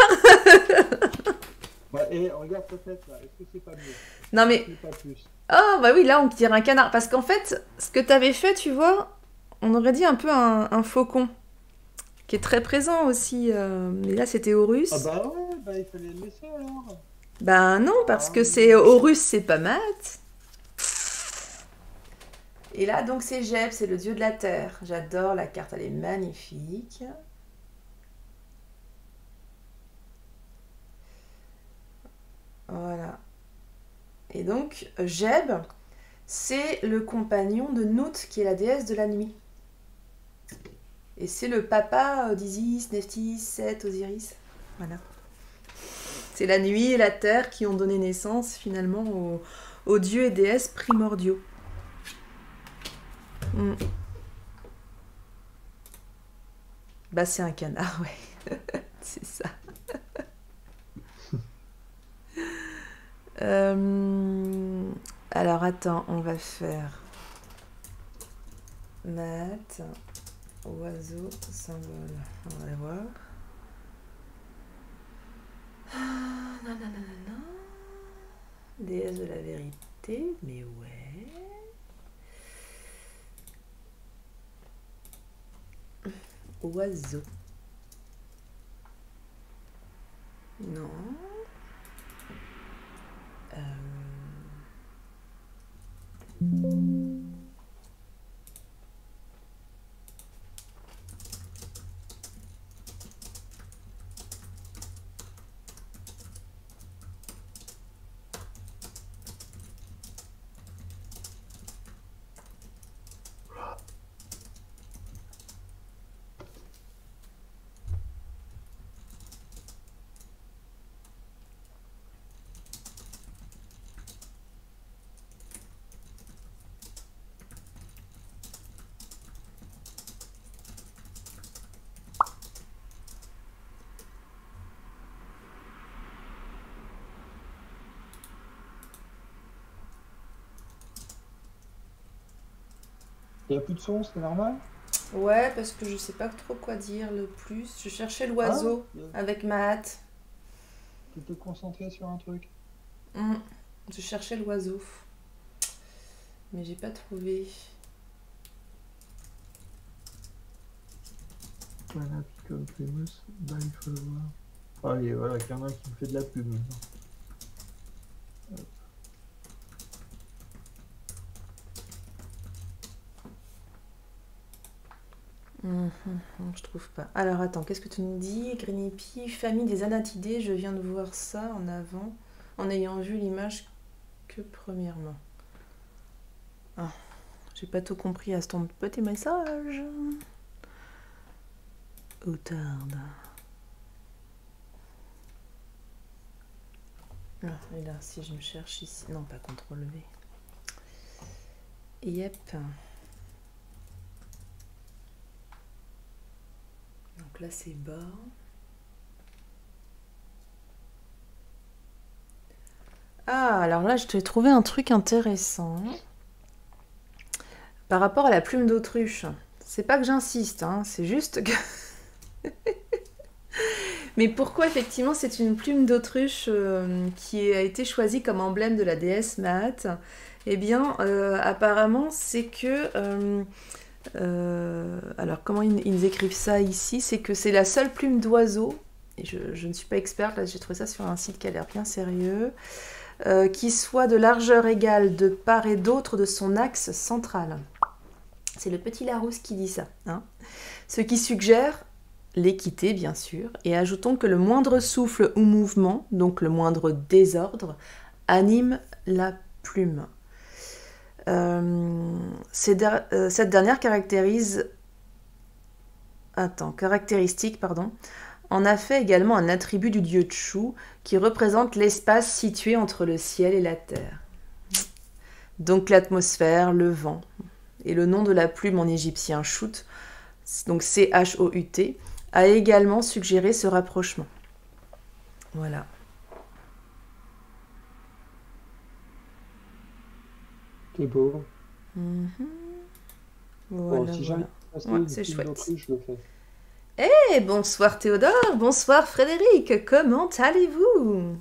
Speaker 2: Ouais, et regarde sa tête là, est-ce que c'est pas mieux?
Speaker 1: Non, mais...
Speaker 2: C'est pas plus.
Speaker 1: Oh, bah oui, là, on dirait un canard. Parce qu'en fait, ce que t'avais fait, tu vois, on aurait dit un peu un faucon, qui est très présent aussi. Mais là, c'était Horus.
Speaker 2: Ah bah ouais, bah il fallait le laisser alors.
Speaker 1: Ben non, parce
Speaker 2: Ah
Speaker 1: que
Speaker 2: oui.
Speaker 1: c'est Horus, c'est pas Maat. Et là, donc, c'est Geb, c'est le dieu de la terre. J'adore la carte, elle est magnifique. Voilà. Et donc, Geb, c'est le compagnon de Nout, qui est la déesse de la nuit. Et c'est le papa d'Isis, Nephthys, Seth, Osiris. Voilà. C'est la nuit et la terre qui ont donné naissance finalement aux dieux et déesses primordiaux. Bah c'est un canard, ouais. C'est ça. Alors attends, on va faire maths, oiseau, symbole. On va voir. Non, non, non, non, non. Déesse de la vérité, mais ouais. Oiseau. Non.
Speaker 2: Il n'y a plus de son, c'est normal?
Speaker 1: Ouais, parce que je sais pas trop quoi dire le plus. Je cherchais l'oiseau avec ma hâte.
Speaker 2: Tu te concentrer sur un truc.
Speaker 1: Je cherchais l'oiseau. Mais j'ai pas trouvé.
Speaker 2: Voilà, puis comme famous, bah il faut le voir. Allez, voilà, qu'il y en a qui me fait de la pub maintenant.
Speaker 1: Je trouve pas. Alors attends, qu'est-ce que tu nous dis? Grenipi, famille des anatidés, je viens de voir ça en avant, en ayant vu l'image que premièrement. Ah, j'ai pas tout compris à ce ton petit message. Outarde. Ah, et là, si je me cherche ici. Non, pas CTRL V. Yep. Donc là, c'est bas. Ah, alors là, je t'ai trouvé un truc intéressant. Par rapport à la plume d'autruche. C'est pas que j'insiste, hein, c'est juste que... Mais pourquoi effectivement c'est une plume d'autruche qui a été choisie comme emblème de la déesse Maat? Eh bien, apparemment, c'est que... alors, comment ils écrivent ça ici? C'est que c'est la seule plume d'oiseau, et je ne suis pas experte, là j'ai trouvé ça sur un site qui a l'air bien sérieux, qui soit de largeur égale de part et d'autre de son axe central. C'est le petit Larousse qui dit ça. Hein. Ce qui suggère l'équité, bien sûr, et ajoutons que le moindre souffle ou mouvement, donc le moindre désordre, anime la plume. Cette dernière caractéristique en a fait également un attribut du dieu Tchou qui représente l'espace situé entre le ciel et la terre. Donc l'atmosphère, le vent. Et le nom de la plume en égyptien Chout, donc C-H-O-U-T, a également suggéré ce rapprochement. Voilà.
Speaker 2: C'est beau.
Speaker 1: Voilà,
Speaker 2: si
Speaker 1: voilà. C'est chouette.
Speaker 2: Je le fais.
Speaker 1: Eh, bonsoir Théodore, bonsoir Frédéric, comment allez-vous?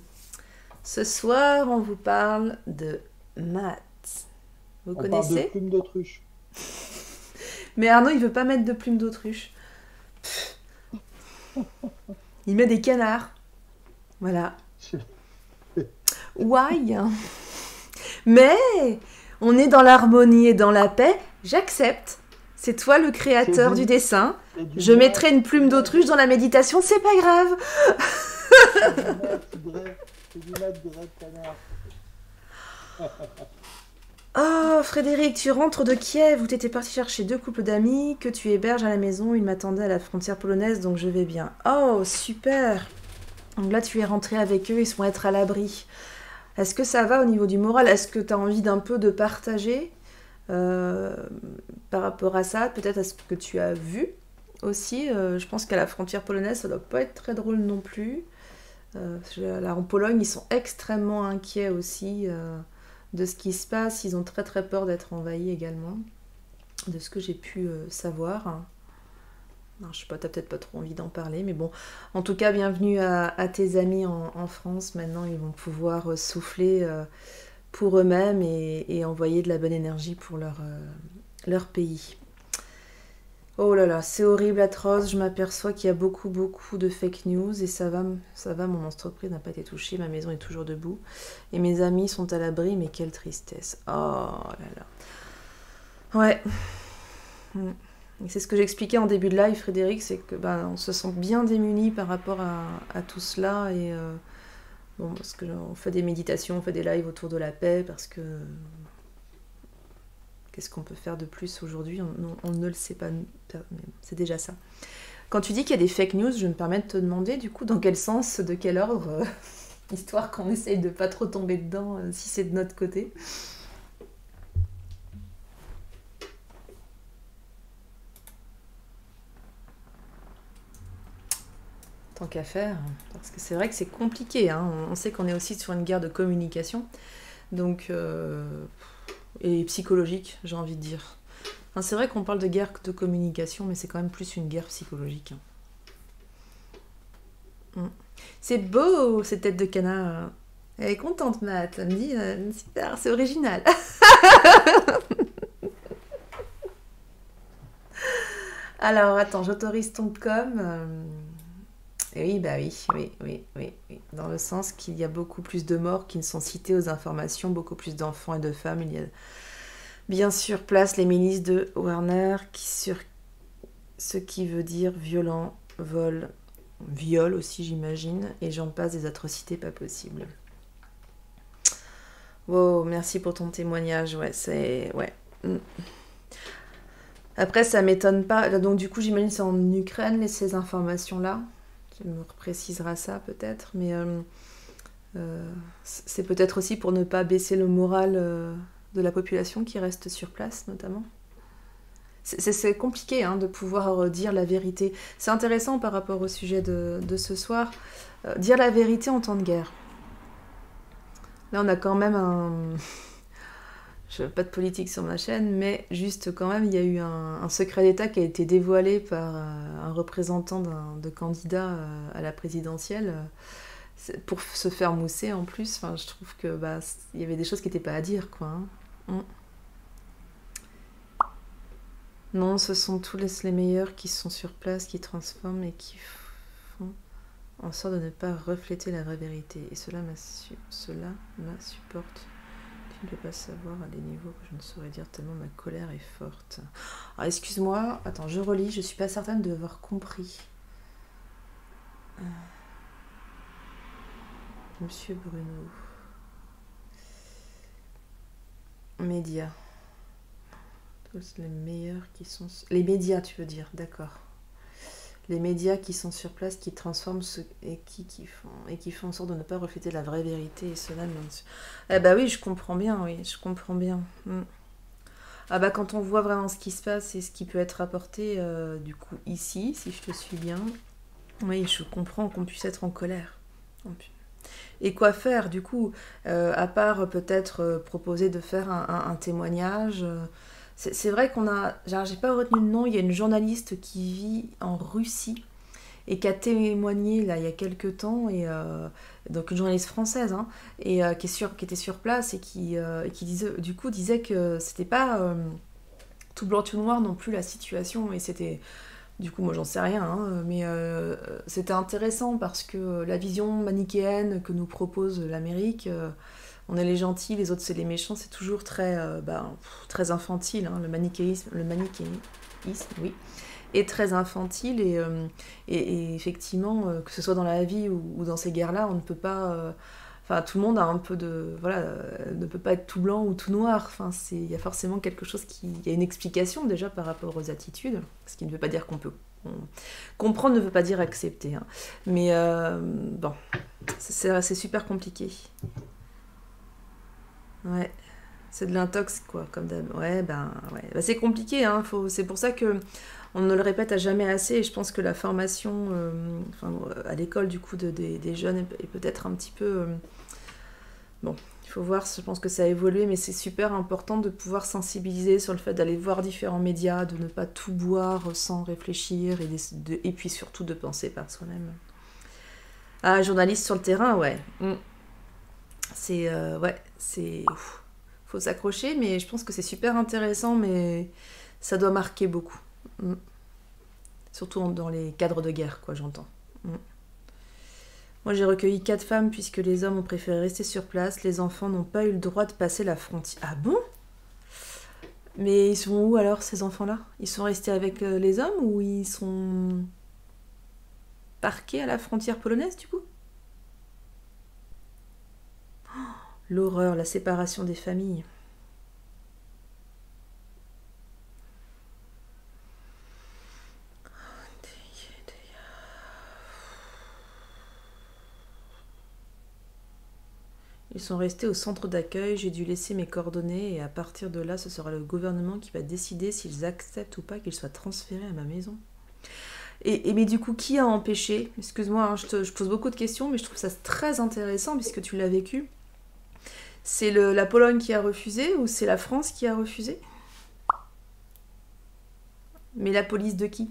Speaker 1: Ce soir, on vous parle de maths. Vous connaissez?
Speaker 2: Parle de plume d'autruche.
Speaker 1: Mais Arnaud, il veut pas mettre de plume d'autruche. Il met des canards. Voilà. Why? Mais on est dans l'harmonie et dans la paix. J'accepte. C'est toi le créateur du dessin. Je mettrai une plume d'autruche dans la méditation, c'est pas grave.
Speaker 2: C'est du maths de canard.
Speaker 1: Oh, Frédéric, tu rentres de Kiev où t'étais parti chercher 2 couples d'amis que tu héberges à la maison. Ils m'attendaient à la frontière polonaise, donc je vais bien. Oh, super. Donc là, tu es rentré avec eux, ils vont être à l'abri. Est-ce que ça va au niveau du moral? Est-ce que tu as envie d'un peu de partager par rapport à ça? Peut-être à ce que tu as vu aussi. Je pense qu'à la frontière polonaise, ça doit pas être très drôle non plus. Là, en Pologne, ils sont extrêmement inquiets aussi de ce qui se passe. Ils ont très très peur d'être envahis également, de ce que j'ai pu savoir. Non, je sais pas, t'as peut-être pas trop envie d'en parler, mais bon. En tout cas, bienvenue à tes amis en France. Maintenant, ils vont pouvoir souffler pour eux-mêmes et envoyer de la bonne énergie pour leur pays. Oh là là, c'est horrible, atroce. Je m'aperçois qu'il y a beaucoup, beaucoup de fake news et ça va, mon entreprise n'a pas été touchée, ma maison est toujours debout et mes amis sont à l'abri, mais quelle tristesse. Oh là là. Ouais. Et c'est ce que j'expliquais en début de live, Frédéric, c'est que on se sent bien démunis par rapport à tout cela et bon, parce que on fait des méditations, on fait des lives autour de la paix, parce que qu'est-ce qu'on peut faire de plus aujourd'hui, on ne le sait pas, mais c'est déjà ça. Quand tu dis qu'il y a des fake news, je me permets de te demander du coup dans quel sens, de quel ordre, histoire qu'on essaye de pas trop tomber dedans si c'est de notre côté. Tant qu'à faire, parce que c'est vrai que c'est compliqué, hein. On sait qu'on est aussi sur une guerre de communication, donc et psychologique, j'ai envie de dire. Enfin, c'est vrai qu'on parle de guerre de communication, mais c'est quand même plus une guerre psychologique. C'est beau, ces têtes de canard. Elle est contente, Matt. Elle me dit, super, c'est original. Alors, attends, j'autorise ton com. Oui, bah oui. Dans le sens qu'il y a beaucoup plus de morts qui ne sont cités aux informations, beaucoup plus d'enfants et de femmes. Il y a bien sûr place les milices de Warner, ce qui veut dire violent, viol aussi j'imagine, et j'en passe des atrocités pas possibles. Wow, merci pour ton témoignage, ouais, c'est... ouais. Après, ça m'étonne pas, donc du coup j'imagine c'est en Ukraine, ces informations-là. Tu me préciseras ça peut-être, mais c'est peut-être aussi pour ne pas baisser le moral de la population qui reste sur place, notamment. C'est compliqué hein, de pouvoir dire la vérité. C'est intéressant par rapport au sujet de ce soir. Dire la vérité en temps de guerre. Là, on a quand même un... Je veux pas de politique sur ma chaîne, mais juste quand même, il y a eu un secret d'État qui a été dévoilé par un représentant de candidat à la présidentielle pour se faire mousser en plus. Enfin, je trouve que il y avait des choses qui n'étaient pas à dire, quoi. Hein. Non, ce sont tous les meilleurs qui sont sur place, qui transforment et qui font en sorte de ne pas refléter la vraie vérité. Et cela m'insupporte. Tu ne peux pas savoir à des niveaux que je ne saurais dire tellement ma colère est forte. Alors, excuse-moi, attends, je relis, je suis pas certaine de l'avoir compris. Monsieur Bruno. Médias. Tous les meilleurs qui sont... Les médias, tu veux dire, d'accord. Les médias qui sont sur place, qui transforment et qui font en sorte de ne pas refléter la vraie vérité, et cela... Eh bah oui, je comprends bien, Ah bah quand on voit vraiment ce qui se passe et ce qui peut être apporté, du coup, ici, si je te suis bien, oui, je comprends qu'on puisse être en colère. Et quoi faire, du coup, à part peut-être proposer de faire un témoignage... C'est vrai qu'on a... J'ai pas retenu le nom, il y a une journaliste qui vit en Russie et qui a témoigné là il y a quelques temps, et donc une journaliste française, hein, et qui était sur place et qui disait que c'était pas tout blanc tout noir non plus la situation, et c'était... Du coup, moi j'en sais rien, hein, mais c'était intéressant parce que la vision manichéenne que nous propose l'Amérique... on est les gentils, les autres c'est les méchants, c'est toujours très infantile, hein, le manichéisme, oui, est très infantile, et effectivement, que ce soit dans la vie ou dans ces guerres-là, on ne peut pas... tout le monde a un peu de... Voilà, ne peut pas être tout blanc ou tout noir, il y a forcément quelque chose qui... Il y a une explication déjà par rapport aux attitudes, ce qui ne veut pas dire qu'on peut... Comprendre ne veut pas dire accepter, hein. Mais bon, c'est super compliqué. Ouais, c'est de l'intox, quoi, comme d'hab. Ouais. C'est compliqué, hein, c'est pour ça que on ne le répète à jamais assez, et je pense que la formation à l'école, du coup, des jeunes est peut-être un petit peu Bon, il faut voir, je pense que ça a évolué, mais c'est super important de pouvoir sensibiliser sur le fait d'aller voir différents médias, de ne pas tout boire sans réfléchir, et puis surtout de penser par soi-même. Ah, journaliste sur le terrain, ouais. C'est... ouais, c'est... Faut s'accrocher, mais je pense que c'est super intéressant, mais ça doit marquer beaucoup. Surtout dans les cadres de guerre, quoi, j'entends. Moi, j'ai recueilli 4 femmes puisque les hommes ont préféré rester sur place. Les enfants n'ont pas eu le droit de passer la frontière. Ah bon? Mais ils sont où alors, ces enfants-là? Ils sont restés avec les hommes ou ils sont parqués à la frontière polonaise, du coup? L'horreur, la séparation des familles. Ils sont restés au centre d'accueil, j'ai dû laisser mes coordonnées et à partir de là, ce sera le gouvernement qui va décider s'ils acceptent ou pas qu'ils soient transférés à ma maison. Mais du coup, qui a empêché? Excuse-moi, hein, je pose beaucoup de questions, mais je trouve ça très intéressant puisque tu l'as vécu. C'est la Pologne qui a refusé ou c'est la France qui a refusé? Mais la police de qui?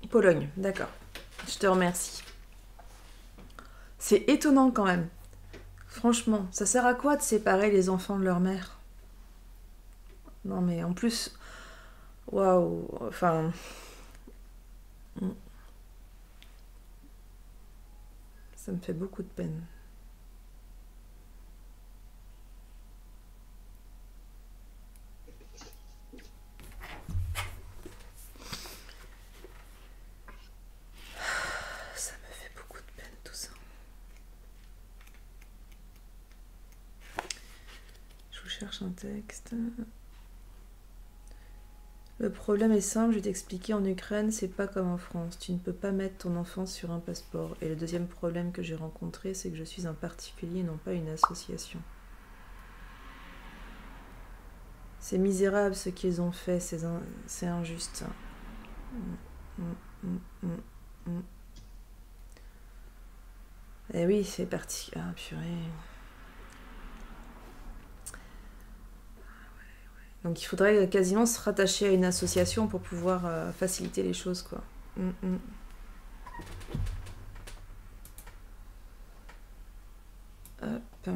Speaker 1: Pologne, d'accord. Je te remercie. C'est étonnant quand même. Franchement, ça sert à quoi de séparer les enfants de leur mère? Non mais en plus, waouh, enfin... Ça me fait beaucoup de peine. Ça me fait beaucoup de peine tout ça. Je vous cherche un texte. Le problème est simple, je vais t'expliquer, en Ukraine, c'est pas comme en France. Tu ne peux pas mettre ton enfant sur un passeport. Et le deuxième problème que j'ai rencontré, c'est que je suis un particulier et non pas une association. C'est misérable ce qu'ils ont fait, c'est injuste. Eh oui, c'est parti. Ah, purée. Donc il faudrait quasiment se rattacher à une association pour pouvoir faciliter les choses, quoi. Hop.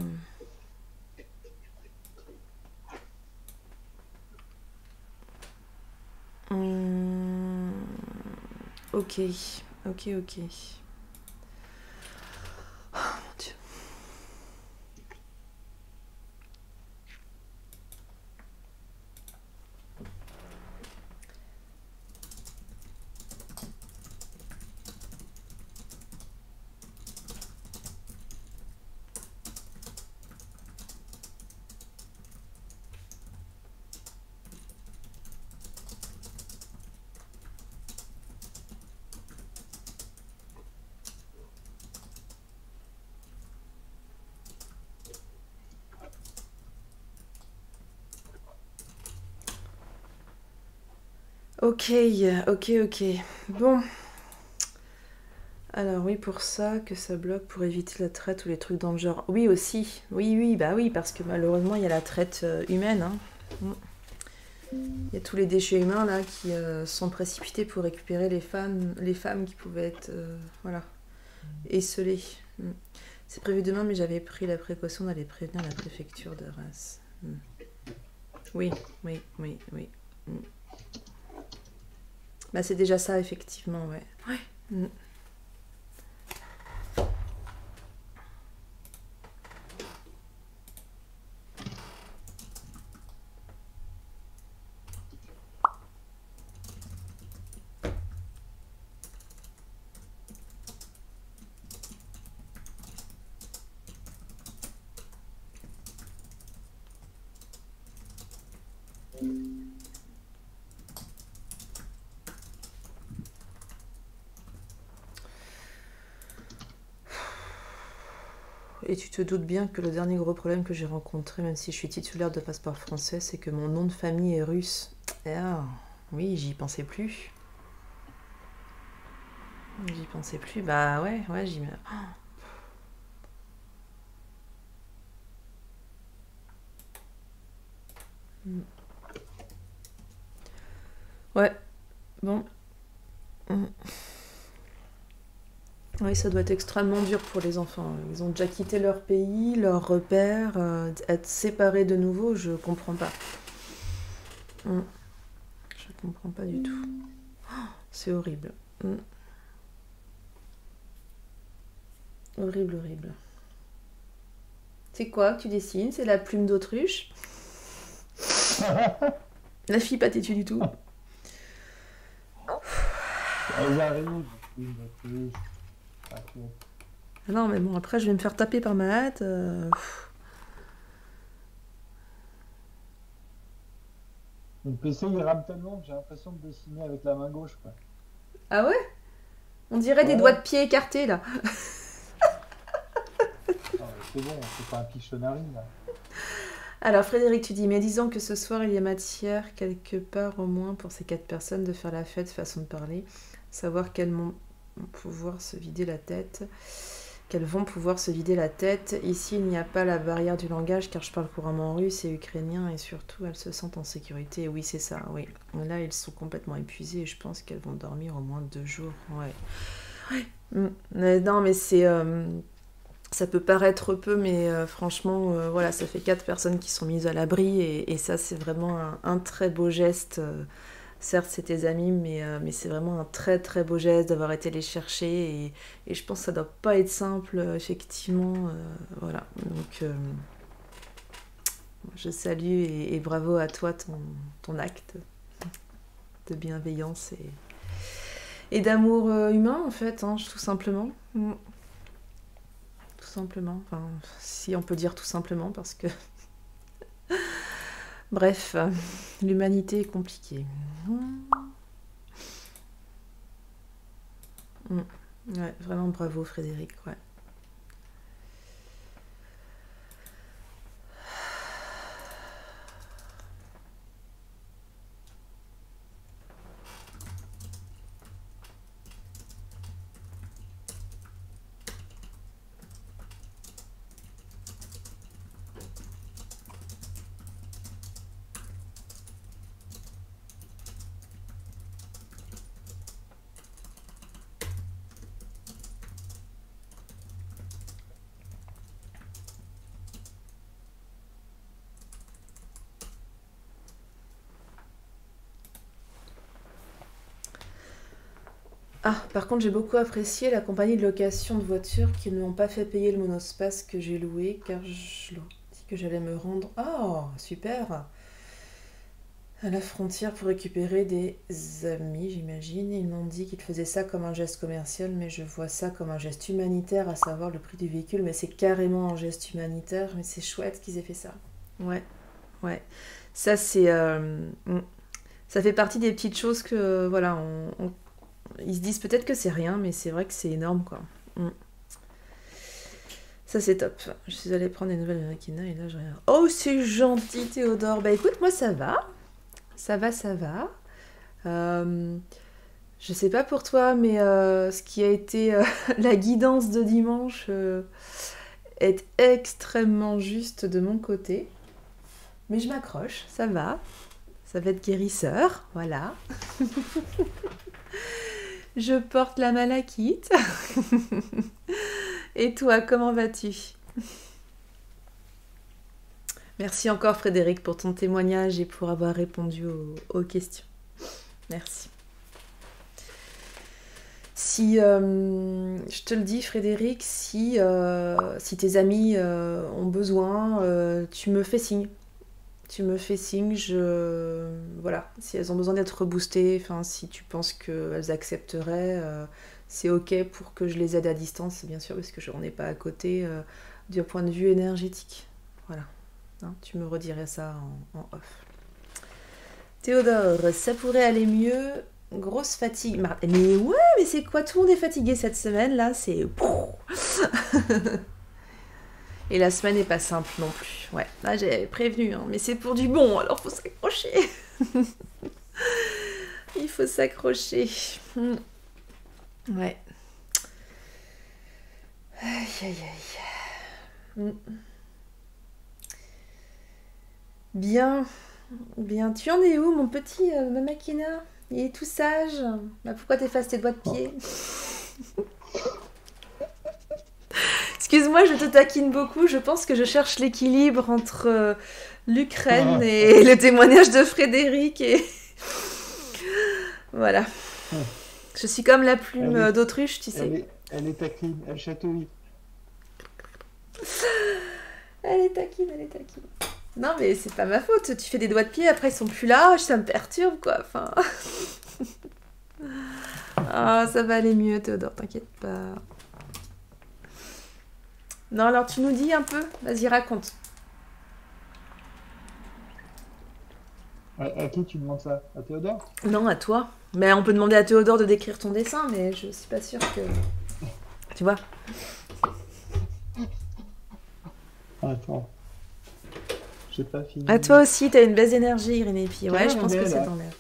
Speaker 1: Ok, ok, ok. Oh mon Dieu. Ok, ok, ok. Bon. Alors oui, pour ça, que ça bloque pour éviter la traite ou les trucs dans le genre. Oui aussi. Oui, oui, bah oui, parce que malheureusement, il y a la traite humaine. Hein. Il y a tous les déchets humains là qui sont précipités pour récupérer les femmes qui pouvaient être voilà, esselées. C'est prévu demain, mais j'avais pris la précaution d'aller prévenir la préfecture de Reims. Oui, oui, oui, oui. Bah c'est déjà ça, effectivement, ouais. Ouais. et tu te doutes bien que le dernier gros problème que j'ai rencontré, même si je suis titulaire de passeport français, c'est que mon nom de famille est russe. Et ah, oui, j'y pensais plus. J'y pensais plus. Bah ouais, j'y... Mm. Ouais, bon. Mm. Oui, ça doit être extrêmement dur pour les enfants. Ils ont déjà quitté leur pays, leurs repères, être séparés de nouveau, je comprends pas. Mm. Je comprends pas du tout. C'est horrible. Mm. Horrible, horrible. C'est quoi que tu dessines? C'est la plume d'autruche? La fille pas têtue du tout.
Speaker 2: Elles arrivent, oui.
Speaker 1: Ah non, mais bon, après, je vais me faire taper par ma hâte.
Speaker 2: Mon PC il rame tellement que j'ai l'impression de dessiner avec la main gauche, quoi.
Speaker 1: Ah ouais? On dirait des
Speaker 2: Ouais.
Speaker 1: doigts de pied écartés, là.
Speaker 2: Ah, c'est bon, c'est pas un Pictionary, là.
Speaker 1: Alors, Frédéric, tu dis, mais disons que ce soir, il y a matière, quelque part au moins, pour ces 4 personnes, de faire la fête, façon de parler. Savoir qu'elles vont pouvoir se vider la tête. Ici, il n'y a pas la barrière du langage, car je parle couramment russe et ukrainien, et surtout, elles se sentent en sécurité. Oui, c'est ça, oui. Là, elles sont complètement épuisées, et je pense qu'elles vont dormir au moins 2 jours. Ouais. Mais non, mais c'est... ça peut paraître peu, mais franchement, voilà, ça fait 4 personnes qui sont mises à l'abri, et ça, c'est vraiment un très beau geste. Certes, c'est tes amis, mais c'est vraiment un très très beau geste d'avoir été les chercher, et je pense que ça doit pas être simple, effectivement. Voilà, donc je salue et bravo à toi, ton acte de bienveillance et d'amour humain, en fait, hein, tout simplement. Tout simplement, enfin, si on peut dire tout simplement, parce que... Bref, l'humanité est compliquée. Ouais, vraiment bravo Frédéric, ouais. Ah, par contre, j'ai beaucoup apprécié la compagnie de location de voitures qui ne m'ont pas fait payer le monospace que j'ai loué, car je leur ai dit que j'allais me rendre... Oh, super! À la frontière pour récupérer des amis, j'imagine. Ils m'ont dit qu'ils faisaient ça comme un geste commercial, mais je vois ça comme un geste humanitaire, à savoir le prix du véhicule. Mais c'est carrément un geste humanitaire, mais c'est chouette qu'ils aient fait ça. Ouais. Ça, c'est... ça fait partie des petites choses que, voilà, ils se disent peut-être que c'est rien, mais c'est vrai que c'est énorme, quoi. Ça, c'est top. Je suis allée prendre des nouvelles de Makina, et là, je regarde. Oh, c'est gentil, Théodore. Bah, écoute, moi, ça va. Ça va. Je sais pas pour toi, mais ce qui a été la guidance de dimanche est extrêmement juste de mon côté. Mais je m'accroche, ça va. Ça va être guérisseur, voilà. Je porte la malachite. Et toi, comment vas-tu? Merci encore Frédéric pour ton témoignage et pour avoir répondu aux questions. Merci. Si, je te le dis Frédéric, si tes amis ont besoin, tu me fais signe. Voilà, si elles ont besoin d'être boostées, si tu penses qu'elles accepteraient, c'est ok pour que je les aide à distance, bien sûr, parce que je n'en ai pas à côté, du point de vue énergétique. Voilà. Hein, tu me redirais ça en off. Théodore, ça pourrait aller mieux. Grosse fatigue. Mais ouais, mais c'est quoi? Tout le monde est fatigué cette semaine, là. C'est... Et la semaine n'est pas simple non plus. Ouais, là j'avais prévenu, hein, mais c'est pour du bon, alors faut s'accrocher. Il faut s'accrocher. Ouais. Aïe, aïe, aïe. Bien. Bien. Tu en es où, mon petit Mamakina? Il est tout sage. Bah, pourquoi t'effaces tes doigts de pied? Excuse-moi, je te taquine beaucoup. Je pense que je cherche l'équilibre entre l'Ukraine et le témoignage de Frédéric. Et voilà. Je suis comme la plume d'autruche, tu sais.
Speaker 2: Elle est taquine, elle chatouille.
Speaker 1: Elle est taquine, elle est taquine. Non, mais c'est pas ma faute. Tu fais des doigts de pied, après ils sont plus là. Ça me perturbe, quoi. Enfin. Ah, ça va aller mieux, Théodore, t'inquiète pas. Non, alors tu nous dis un peu. Vas-y, raconte.
Speaker 2: À qui tu demandes ça? À Théodore?
Speaker 1: Non, à toi. Mais on peut demander à Théodore de décrire ton dessin, mais je suis pas sûre que... Tu vois?
Speaker 2: Attends. J'ai pas fini.
Speaker 1: À toi aussi, t'as une baisse d'énergie, Irénée. Puis ouais, je pense que c'est dans l'air.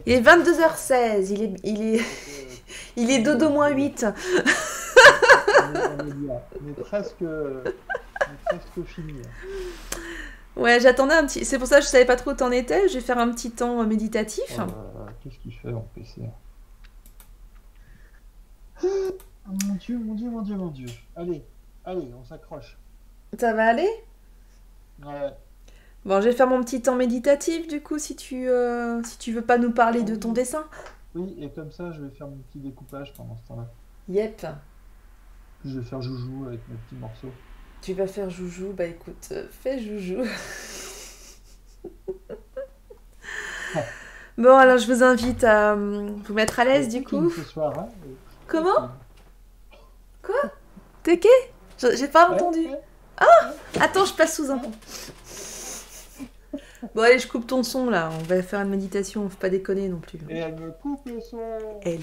Speaker 1: Il est 22h16. Il est dodo moins 8.
Speaker 2: On est presque fini.
Speaker 1: Ouais, j'attendais un petit... C'est pour ça que je savais pas trop où t'en étais. Je vais faire un petit temps méditatif.
Speaker 2: Qu'est-ce qu'il fait en PC? Mon Dieu, mon Dieu, mon Dieu, mon Dieu. Allez, on s'accroche.
Speaker 1: Ça va aller?
Speaker 2: Ouais.
Speaker 1: Bon, je vais faire mon petit temps méditatif, du coup, si tu veux pas nous parler de ton dessin.
Speaker 2: Oui, et comme ça, je vais faire mon petit découpage pendant ce temps-là.
Speaker 1: Yep.
Speaker 2: Puis je vais faire joujou avec mes petits morceaux.
Speaker 1: Tu vas faire joujou? Bah écoute, fais joujou. Bon, alors je vous invite à vous mettre à l'aise, du coup.
Speaker 2: Ce soir, hein,
Speaker 1: Comment? Quoi? T'es quai? J'ai pas entendu. Ah! Attends, je passe sous un pont. Bon, allez, je coupe ton son, là. On va faire une méditation, faut pas déconner non plus.
Speaker 2: Et elle me coupe le son.
Speaker 1: Et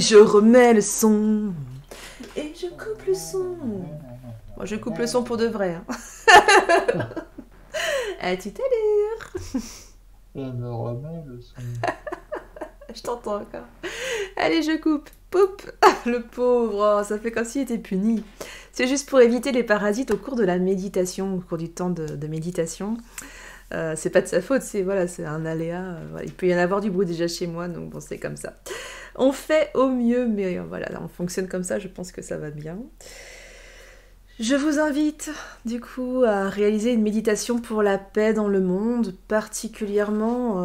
Speaker 1: je remets le son. Et je coupe le son. Moi, je coupe le son pour de vrai. Hein. Tu t'allures.
Speaker 2: Et elle me remet le son.
Speaker 1: Je t'entends encore. Allez, je coupe. Poup. Le pauvre, ça fait comme s'il était puni. C'est juste pour éviter les parasites au cours de la méditation, au cours du temps de méditation. C'est pas de sa faute, c'est un aléa. Voilà. Il peut y en avoir du bruit déjà chez moi, donc bon, c'est comme ça. On fait au mieux, mais voilà, on fonctionne comme ça, je pense que ça va bien. Je vous invite du coup à réaliser une méditation pour la paix dans le monde, particulièrement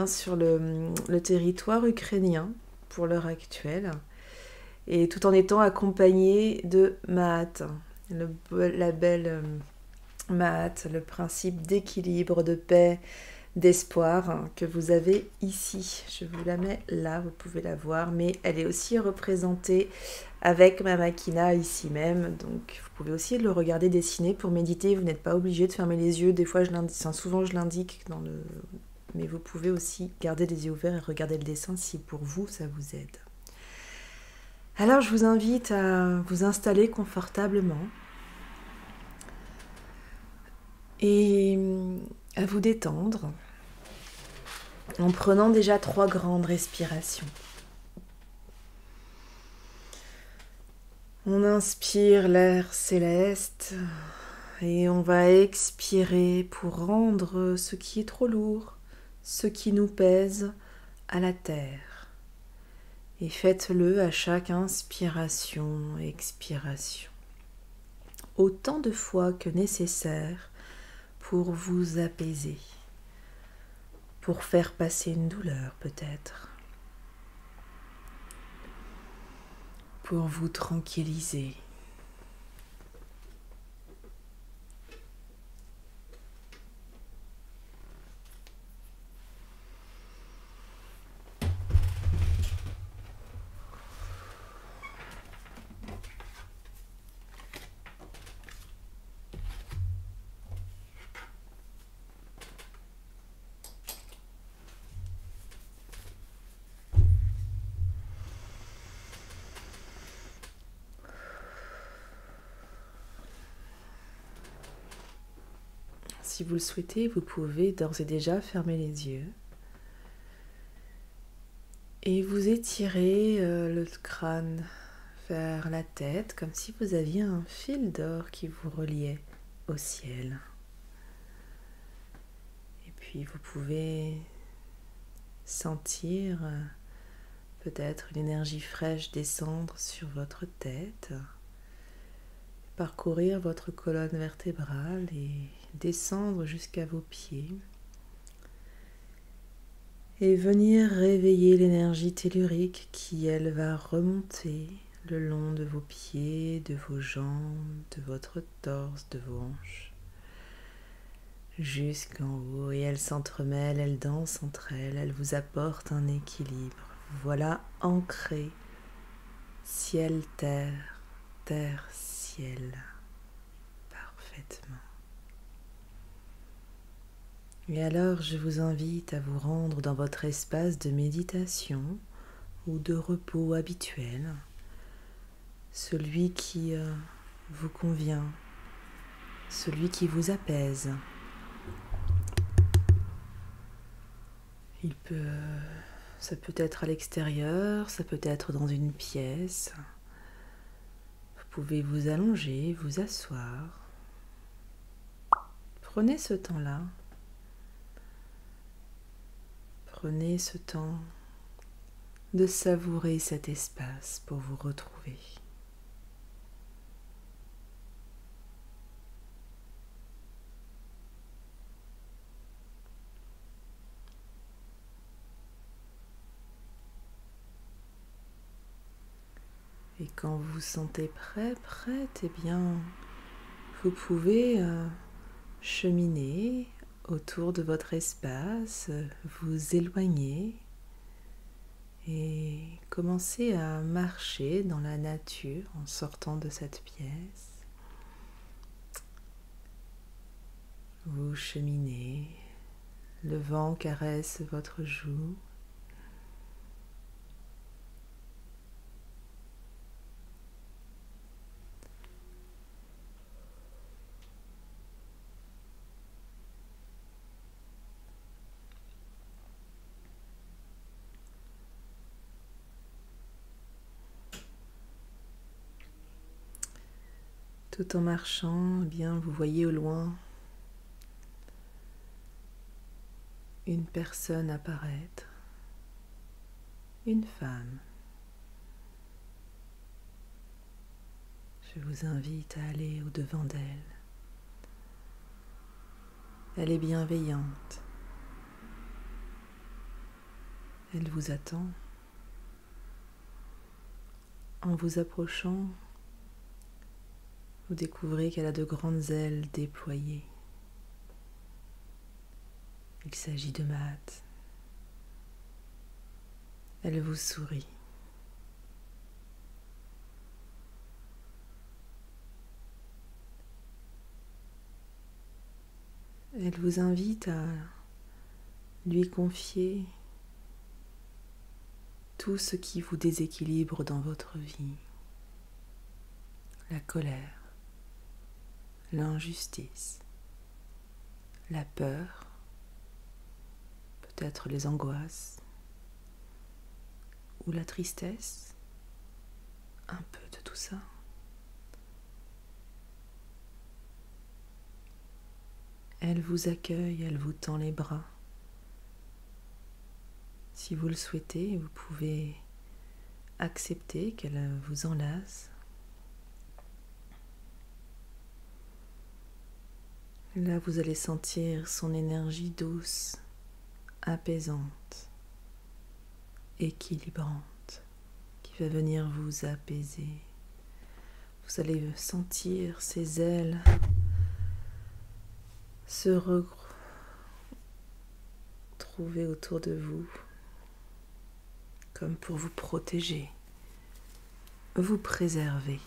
Speaker 1: sur le territoire ukrainien pour l'heure actuelle, et tout en étant accompagné de Mahat, la belle Mahat, le principe d'équilibre, de paix, d'espoir que vous avez ici. Je vous la mets là, vous pouvez la voir, mais elle est aussi représentée avec ma Makina ici même, donc vous pouvez aussi le regarder dessiner pour méditer. Vous n'êtes pas obligé de fermer les yeux, des fois souvent je l'indique mais vous pouvez aussi garder les yeux ouverts et regarder le dessin si pour vous ça vous aide. Alors je vous invite à vous installer confortablement et à vous détendre en prenant déjà 3 grandes respirations. On inspire l'air céleste et on va expirer pour rendre ce qui est trop lourd, ce qui nous pèse, à la terre. Et faites-le à chaque inspiration, expiration, autant de fois que nécessaire pour vous apaiser, pour faire passer une douleur peut-être, pour vous tranquilliser. si vous le souhaitez, vous pouvez d'ores et déjà fermer les yeux et vous étirez le crâne vers la tête comme si vous aviez un fil d'or qui vous reliait au ciel. Et puis vous pouvez sentir peut-être l'énergie fraîche descendre sur votre tête, parcourir votre colonne vertébrale et descendre jusqu'à vos pieds et venir réveiller l'énergie tellurique qui, elle, va remonter le long de vos pieds, de vos jambes, de votre torse, de vos hanches, jusqu'en haut, et elle s'entremêle, elle danse entre elles, elle vous apporte un équilibre. Voilà ancré, ciel-terre, terre-ciel, parfaitement. Et alors, je vous invite à vous rendre dans votre espace de méditation ou de repos habituel, celui qui vous convient, celui qui vous apaise. Ça peut être à l'extérieur, ça peut être dans une pièce. Vous pouvez vous allonger, vous asseoir. Prenez ce temps-là. Prenez ce temps de savourer cet espace pour vous retrouver. Et quand vous vous sentez prête, eh bien, vous pouvez cheminer autour de votre espace, vous éloigner et commencer à marcher dans la nature en sortant de cette pièce. Vous cheminez, le vent caresse votre joue. Tout en marchant, eh bien, vous voyez au loin une personne apparaître, une femme. Je vous invite à aller au-devant d'elle. Elle est bienveillante. Elle vous attend. En vous approchant, vous découvrez qu'elle a de grandes ailes déployées. Il s'agit de Maat. Elle vous sourit. Elle vous invite à lui confier tout ce qui vous déséquilibre dans votre vie. La colère, l'injustice, la peur, peut-être les angoisses ou la tristesse, un peu de tout ça. Elle vous accueille, elle vous tend les bras. Si vous le souhaitez, vous pouvez accepter qu'elle vous enlace. Là, vous allez sentir son énergie douce, apaisante, équilibrante, qui va venir vous apaiser. Vous allez sentir ses ailes se retrouver autour de vous, comme pour vous protéger, vous préserver.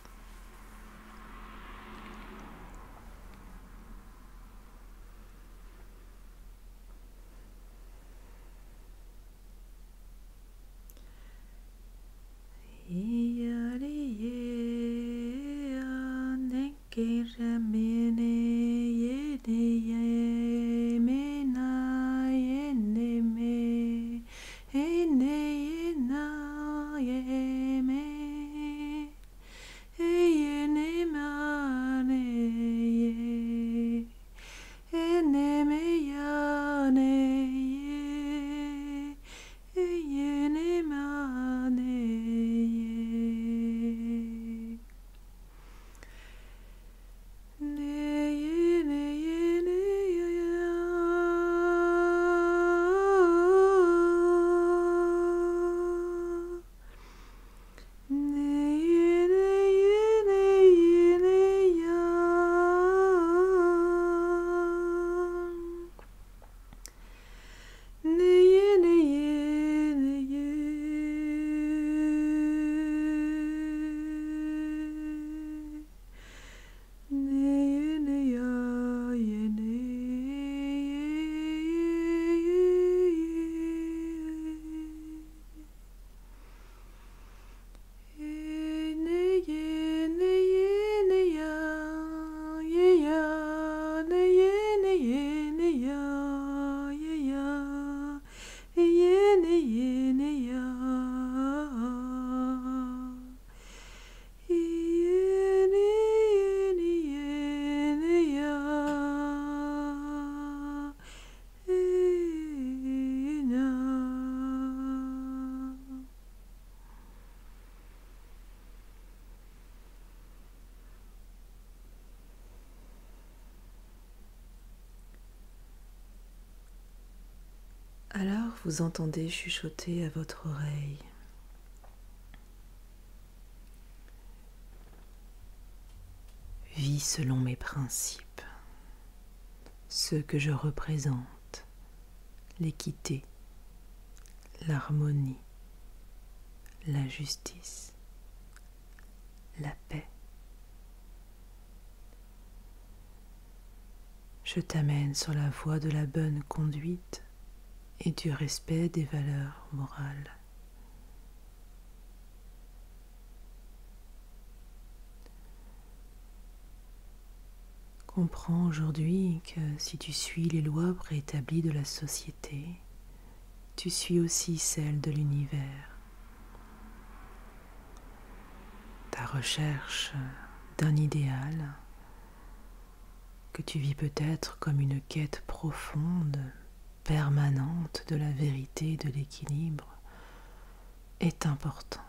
Speaker 1: Alors vous entendez chuchoter à votre oreille. Vis selon mes principes, ceux que je représente, l'équité, l'harmonie, la justice, la paix. Je t'amène sur la voie de la bonne conduite et du respect des valeurs morales. Comprends aujourd'hui que si tu suis les lois préétablies de la société, tu suis aussi celles de l'univers. Ta recherche d'un idéal que tu vis peut-être comme une quête profonde, permanente de la vérité et de l'équilibre est important.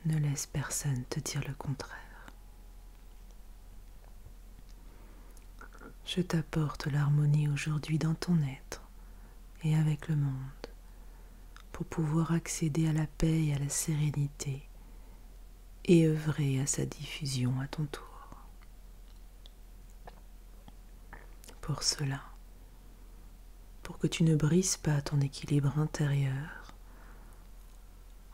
Speaker 1: Ne laisse personne te dire le contraire. Je t'apporte l'harmonie aujourd'hui dans ton être et avec le monde pour pouvoir accéder à la paix et à la sérénité et œuvrer à sa diffusion à ton tour. Pour cela, pour que tu ne brises pas ton équilibre intérieur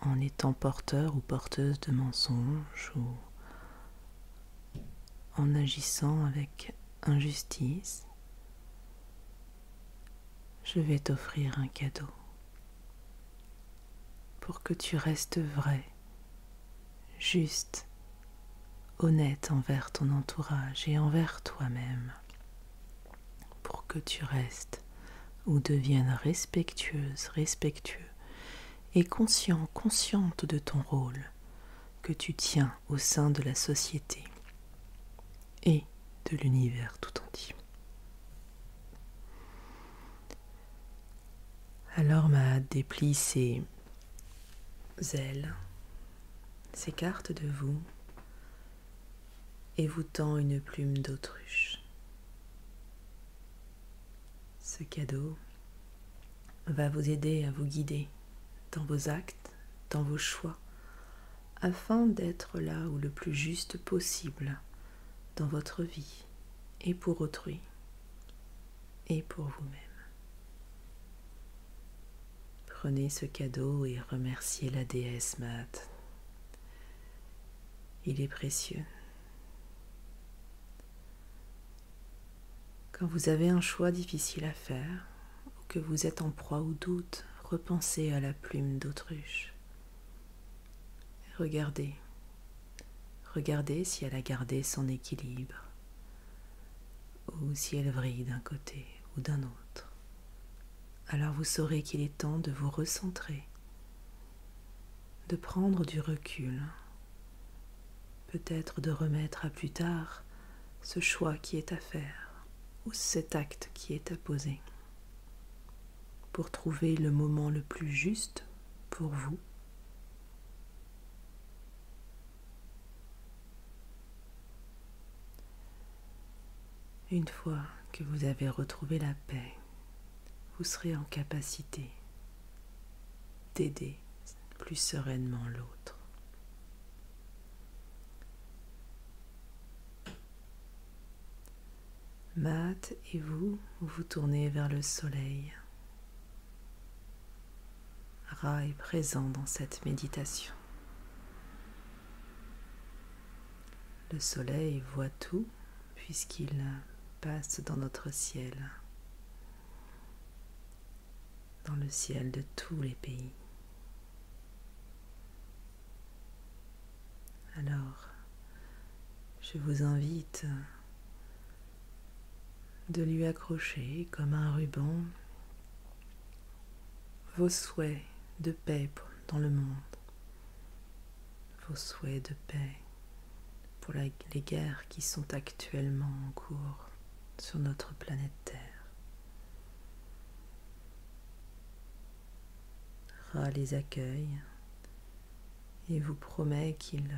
Speaker 1: en étant porteur ou porteuse de mensonges ou en agissant avec injustice, je vais t'offrir un cadeau pour que tu restes vrai, juste, honnête envers ton entourage et envers toi-même, pour que tu restes ou deviennes respectueuse, respectueux et conscient, consciente de ton rôle que tu tiens au sein de la société et de l'univers tout entier. Alors Maat déplie ses ailes, s'écarte de vous et vous tend une plume d'autruche. Ce cadeau va vous aider à vous guider dans vos actes, dans vos choix, afin d'être là où le plus juste possible dans votre vie et pour autrui et pour vous-même. Prenez ce cadeau et remerciez la déesse Maat. Il est précieux. Quand vous avez un choix difficile à faire, ou que vous êtes en proie au doute, repensez à la plume d'autruche. Regardez si elle a gardé son équilibre, ou si elle vrille d'un côté ou d'un autre. Alors vous saurez qu'il est temps de vous recentrer, de prendre du recul, peut-être de remettre à plus tard ce choix qui est à faire, ou cet acte qui est à poser, pour trouver le moment le plus juste pour vous. Une fois que vous avez retrouvé la paix, vous serez en capacité d'aider plus sereinement l'autre. Maat et vous, vous tournez vers le soleil. Ra est présent dans cette méditation. Le soleil voit tout puisqu'il passe dans notre ciel, dans le ciel de tous les pays. Alors, je vous invite de lui accrocher comme un ruban vos souhaits de paix dans le monde, vos souhaits de paix pour les guerres qui sont actuellement en cours sur notre planète Terre. Ra les accueille et vous promet qu'il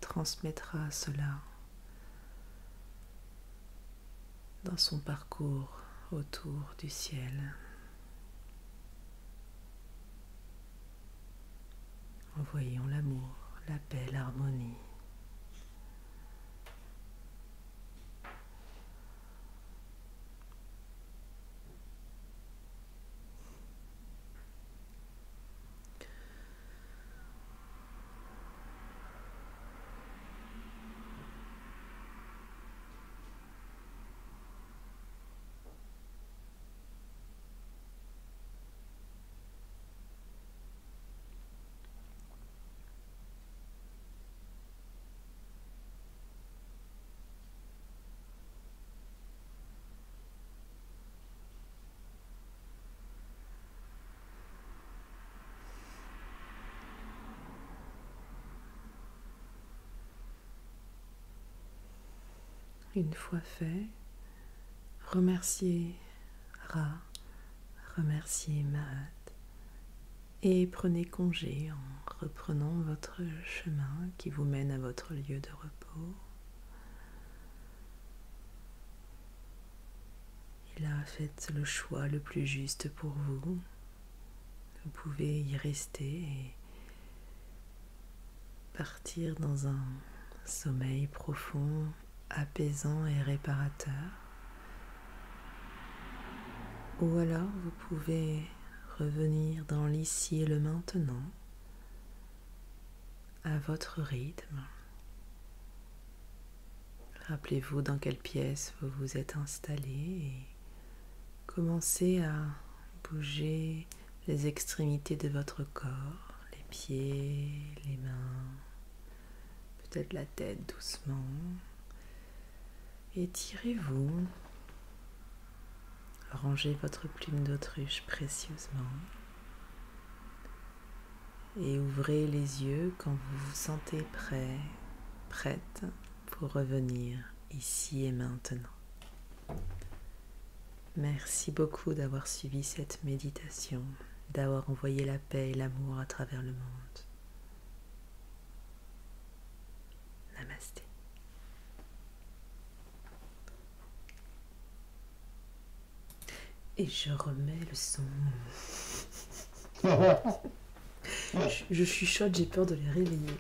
Speaker 1: transmettra cela dans son parcours autour du ciel. Envoyons l'amour, la paix, l'harmonie. Une fois fait, remerciez Ra, remerciez Maat et prenez congé en reprenant votre chemin qui vous mène à votre lieu de repos. Il a fait le choix le plus juste pour vous. Vous pouvez y rester et partir dans un sommeil profond, apaisant et réparateur. Ou alors vous pouvez revenir dans l'ici et le maintenant, à votre rythme. Rappelez-vous dans quelle pièce vous vous êtes installé et commencez à bouger les extrémités de votre corps, les pieds, les mains, peut-être la tête doucement. Étirez-vous, rangez votre plume d'autruche précieusement et ouvrez les yeux quand vous vous sentez prêt, prête pour revenir ici et maintenant. Merci beaucoup d'avoir suivi cette méditation, d'avoir envoyé la paix et l'amour à travers le monde. Namasté. Et je remets le son. Je chuchote, j'ai peur de les réveiller.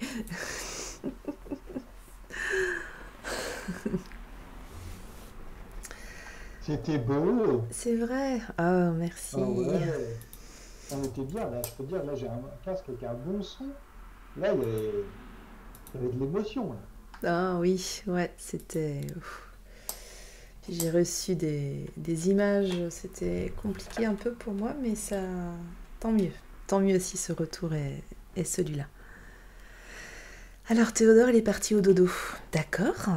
Speaker 2: C'était beau.
Speaker 1: C'est vrai. Ah, merci.
Speaker 2: Ah ouais. On était bien là, je peux dire, là j'ai un casque avec un bon son. Là il y avait de l'émotion là.
Speaker 1: Ah oui, ouais, c'était... J'ai reçu des images, c'était compliqué un peu pour moi, mais ça... Tant mieux si ce retour est celui-là. Alors Théodore, il est parti au dodo. D'accord,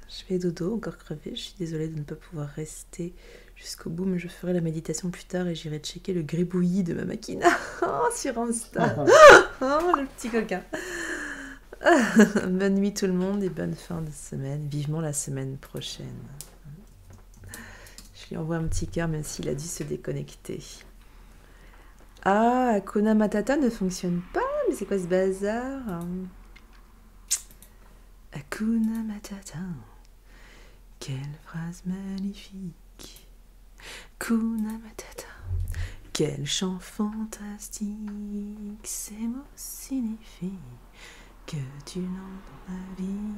Speaker 1: je vais dodo, encore crevé, je suis désolée de ne pas pouvoir rester jusqu'au bout, mais je ferai la méditation plus tard et j'irai checker le gribouillis de ma Makina sur Insta. Oh, le petit coquin. Bonne nuit tout le monde et bonne fin de semaine, vivement la semaine prochaine. Je lui envoie un petit cœur même s'il a dû se déconnecter. Ah, Hakuna Matata ne fonctionne pas, mais c'est quoi ce bazar? Hakuna Matata, quelle phrase magnifique. Hakuna Matata, quel chant fantastique. Ces mots signifient que tu l'as dans ma vie.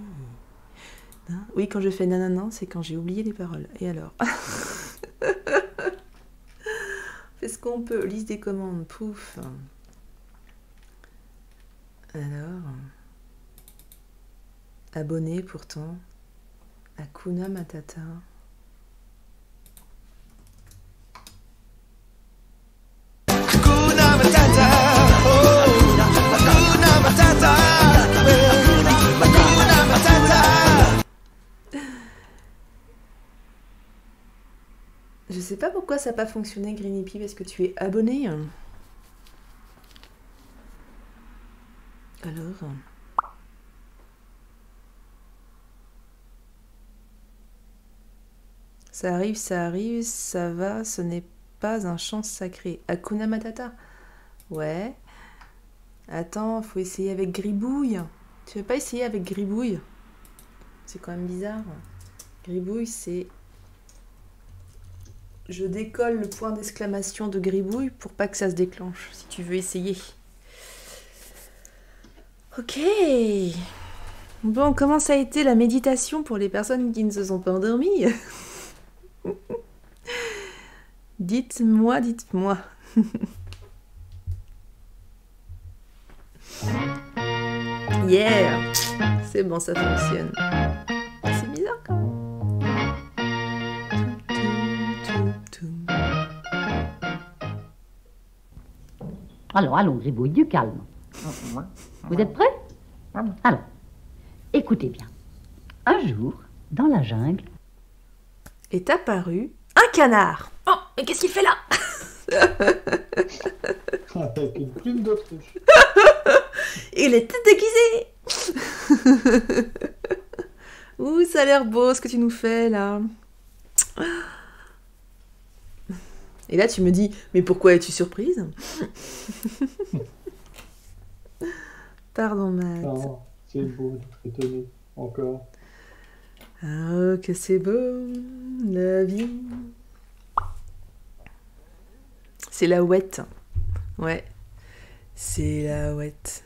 Speaker 1: Oui, quand je fais nanana, c'est quand j'ai oublié les paroles. Et alors? Fais ce qu'on peut. Liste des commandes. Pouf. Alors. Abonné pourtant. Hakuna Matata.
Speaker 3: Hakuna Matata. Oh, Hakuna Matata. Hakuna Matata.
Speaker 1: sais pas pourquoi ça n'a pas fonctionné, Greenippy, parce que tu es abonné. Alors... ça arrive, ça va, ce n'est pas un chant sacré. Hakuna Matata. Ouais. Attends, faut essayer avec Gribouille. Tu veux pas essayer avec Gribouille? C'est quand même bizarre. Gribouille, c'est... Je décolle le point d'exclamation de Gribouille pour pas que ça se déclenche, si tu veux essayer. Ok. Bon, comment ça a été la méditation pour les personnes qui ne se sont pas endormies? Dites-moi, dites-moi. Yeah! C'est bon, ça fonctionne. C'est bizarre quand même.
Speaker 4: Alors, allons, Gribouille, du calme. Vous êtes prêts? Alors, écoutez bien. Un jour, dans la jungle...
Speaker 1: est apparu un canard. Oh, mais qu'est-ce qu'il fait là?
Speaker 2: Avec une plume d'autruche.
Speaker 1: Il était déguisé. Ouh, ça a l'air beau ce que tu nous fais là. Et là, tu me dis, mais pourquoi es-tu surprise? Pardon, Matt.
Speaker 2: Non, c'est beau d'être étonné. Encore.
Speaker 1: Ah, que c'est beau, la vie. C'est la ouette. Ouais. C'est la ouette.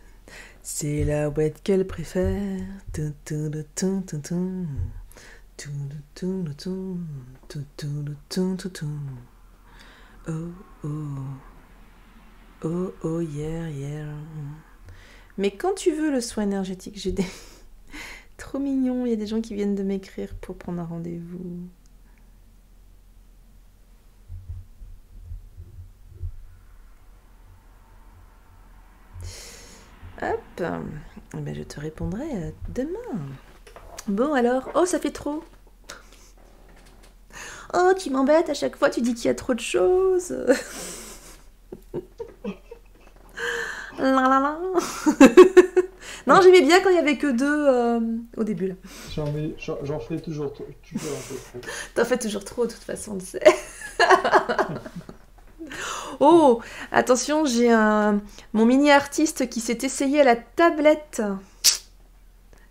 Speaker 1: C'est la ouette qu'elle préfère. Oh, oh. Oh, oh, yeah, yeah. Mais quand tu veux le soin énergétique, j'ai des... Trop mignon, il y a des gens qui viennent de m'écrire pour prendre un rendez-vous. Hop, eh ben, je te répondrai demain. Bon alors, oh ça fait trop. Oh tu m'embêtes, à chaque fois tu dis qu'il y a trop de choses. La, la, la. Non, j'aimais bien quand il y avait que deux au début là.
Speaker 2: J'en fais toujours un peu trop.
Speaker 1: T'en fais toujours trop de toute façon, tu sais. Oh, attention, j'ai mon mini artiste qui s'est essayé à la tablette.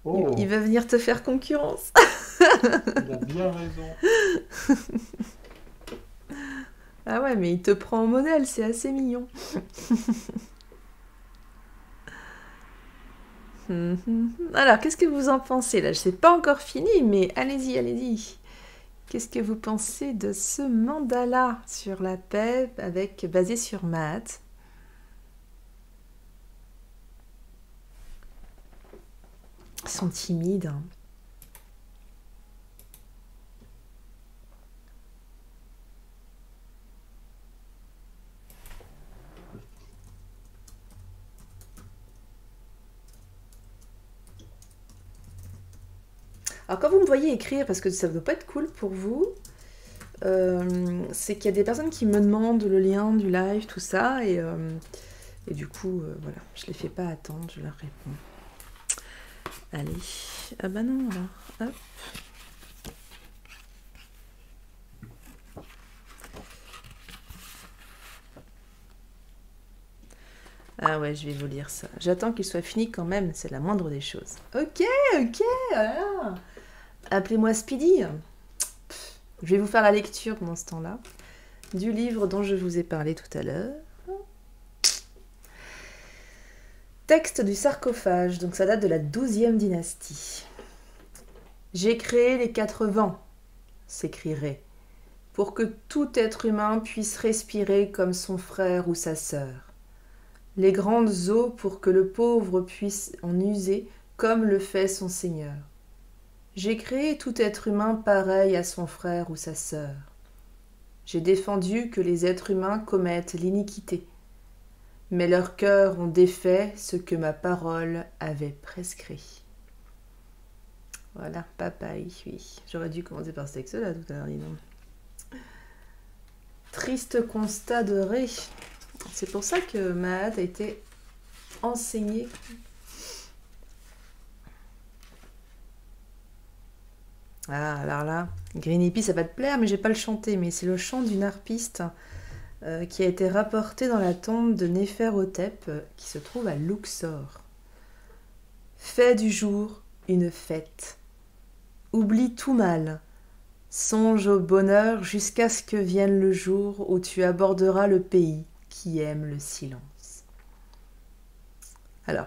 Speaker 2: Oh,
Speaker 1: Il va venir te faire concurrence.
Speaker 2: il a bien raison.
Speaker 1: Ah ouais, mais il te prend en modèle, c'est assez mignon. Alors, qu'est-ce que vous en pensez là? Je sais pas encore fini, mais allez-y, allez-y. Qu'est-ce que vous pensez de ce mandala sur la paix basé sur Matt? Ils sont timides. Hein. Alors quand vous me voyez écrire, parce que ça ne doit pas être cool pour vous, c'est qu'il y a des personnes qui me demandent le lien du live, tout ça, et du coup, voilà, je les fais pas attendre, je leur réponds. Allez, ah bah non, alors, hop. Ah ouais, je vais vous lire ça. J'attends qu'il soit fini quand même, c'est la moindre des choses. Ok, voilà. Appelez-moi Speedy. Je vais vous faire la lecture pendant ce temps-là du livre dont je vous ai parlé tout à l'heure. Texte du sarcophage, donc ça date de la 12e dynastie. J'ai créé les 4 vents, s'écrierait, pour que tout être humain puisse respirer comme son frère ou sa sœur. Les grandes eaux pour que le pauvre puisse en user comme le fait son Seigneur. J'ai créé tout être humain pareil à son frère ou sa sœur. J'ai défendu que les êtres humains commettent l'iniquité, mais leurs cœurs ont défait ce que ma parole avait prescrit. Voilà, papaï, oui. J'aurais dû commencer par ce texte-là tout à l'heure, dis donc. triste constat de Ré. C'est pour ça que Mahat a été enseigné. Ah, alors là, Green Hippie, ça va te plaire, mais je vais pas le chanter. Mais c'est le chant d'une harpiste qui a été rapporté dans la tombe de Néferhotep, qui se trouve à Luxor. Fais du jour une fête. Oublie tout mal. Songe au bonheur jusqu'à ce que vienne le jour où tu aborderas le pays qui aime le silence. Alors,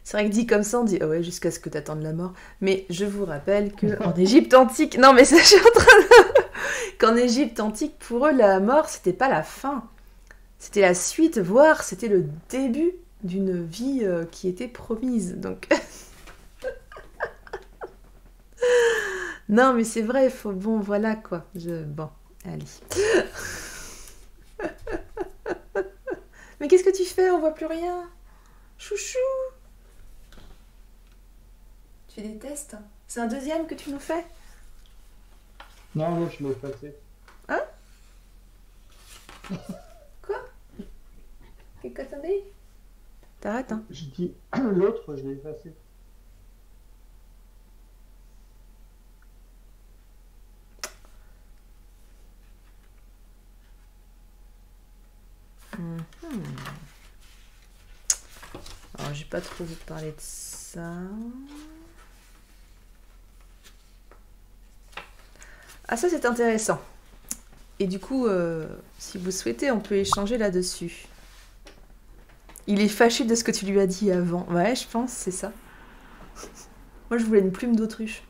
Speaker 1: c'est vrai que dit comme ça, on dit « Ah ouais, jusqu'à ce que t'attendes la mort ». Mais je vous rappelle qu'en Égypte antique... Non, mais ça, je suis en train de... Qu'en Égypte antique, pour eux, la mort, c'était pas la fin. C'était la suite, voire c'était le début d'une vie qui était promise. Donc... Non, mais c'est vrai, il faut... Bon, voilà, quoi. Bon, allez. Mais qu'est-ce que tu fais? On voit plus rien. Chouchou. Tu détestes? C'est un deuxième que tu nous fais?
Speaker 2: Non, non, je l'ai effacé.
Speaker 1: Hein? Quoi? Qu'est-ce que t'as dit? T'arrêtes, hein?
Speaker 2: Je dis l'autre, je l'ai effacé.
Speaker 1: Alors, j'ai pas trop envie de parler de ça. Ah, ça c'est intéressant. Et du coup, si vous souhaitez, on peut échanger là-dessus. Il est fâché de ce que tu lui as dit avant. Ouais, je pense, c'est ça. Moi, je voulais une plume d'autruche.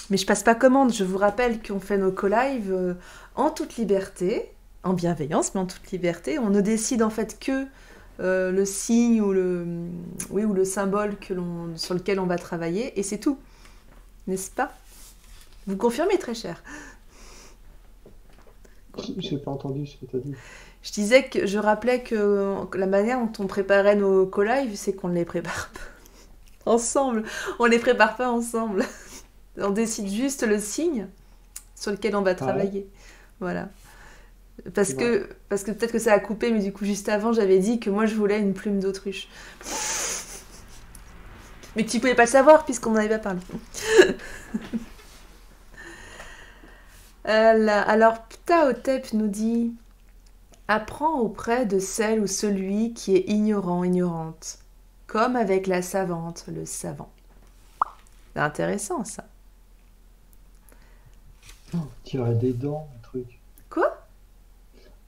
Speaker 1: Mais je passe pas commande. Je vous rappelle qu'on fait nos co-live en toute liberté, en bienveillance, mais en toute liberté. On ne décide en fait que le signe ou le symbole sur lequel on va travailler, et c'est tout. N'est-ce pas? Vous confirmez, très cher?
Speaker 2: J'ai pas entendu ce que tu as dit.
Speaker 1: Je rappelais que la manière dont on préparait nos co-live, c'est qu'on ne les prépare pas ensemble. On les prépare pas ensemble. On décide juste le signe sur lequel on va travailler. Voilà. Parce que peut-être que ça a coupé, mais du coup, juste avant, j'avais dit que moi, je voulais une plume d'autruche. Mais tu pouvais pas le savoir, puisqu'on n'en avait pas parlé. Alors, Ptahhotep nous dit « Apprends auprès de celle ou celui qui est ignorant, ignorante, comme avec la savante, le savant. » C'est intéressant, ça.
Speaker 2: On dirait des dents, un truc.
Speaker 1: Quoi?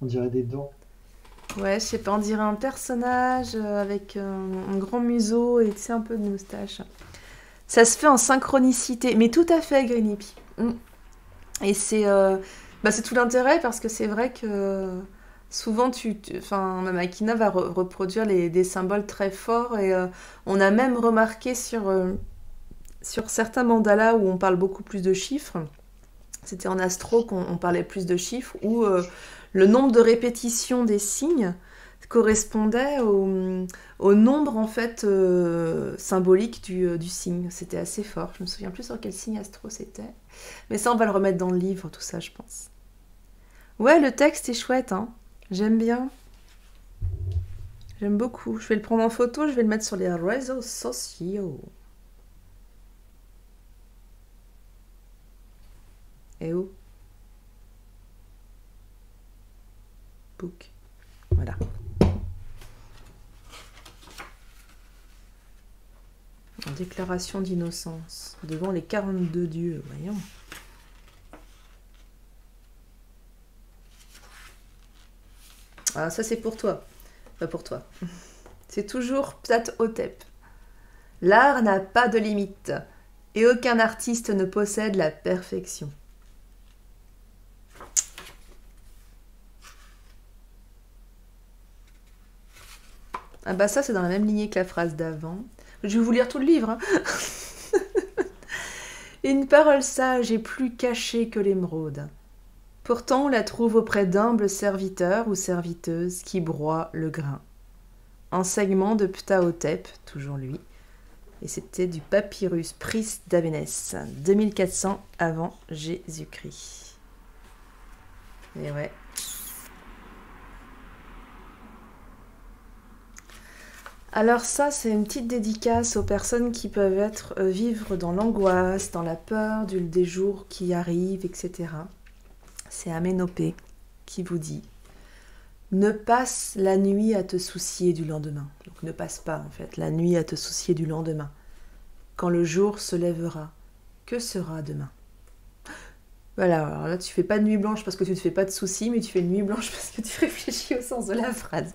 Speaker 2: On dirait des dents.
Speaker 1: Ouais, je sais pas, on dirait un personnage avec un grand museau et tu sais, un peu de moustache. Ça se fait en synchronicité, mais tout à fait, Green Hippie. Et c'est tout l'intérêt, parce que c'est vrai que souvent, même Akina va reproduire des symboles très forts, et on a même remarqué sur certains mandalas où on parle beaucoup plus de chiffres, c'était en astro qu'on parlait plus de chiffres, où le nombre de répétitions des signes correspondait au nombre en fait symbolique du signe. C'était assez fort. Je me souviens plus sur quel signe astro c'était. Mais ça, on va le remettre dans le livre, tout ça, je pense. Ouais, le texte est chouette, hein. J'aime bien. J'aime beaucoup. Je vais le prendre en photo, je vais le mettre sur les réseaux sociaux. Et où? Book. Voilà. En déclaration d'innocence, devant les 42 dieux, voyons. Ah, ça c'est pour toi. Pas pour toi. C'est toujours Ptahhotep. L'art n'a pas de limite, et aucun artiste ne possède la perfection. Ah bah ça, c'est dans la même lignée que la phrase d'avant. Je vais vous lire tout le livre. Hein. Une parole sage est plus cachée que l'émeraude. Pourtant, on la trouve auprès d'humbles serviteurs ou serviteuses qui broient le grain. Enseignement de Ptahhotep, toujours lui. Et c'était du papyrus Pris d'Avénès, 2400 avant Jésus-Christ. Et ouais. Alors ça, c'est une petite dédicace aux personnes qui peuvent vivre dans l'angoisse, dans la peur des jours qui arrivent, etc. C'est Aménopée qui vous dit « Ne passe la nuit à te soucier du lendemain. » Donc ne passe pas, en fait, la nuit à te soucier du lendemain. Quand le jour se lèvera, que sera demain? Voilà, alors là, tu fais pas de nuit blanche parce que tu ne te fais pas de soucis, mais tu fais une nuit blanche parce que tu réfléchis au sens de la phrase.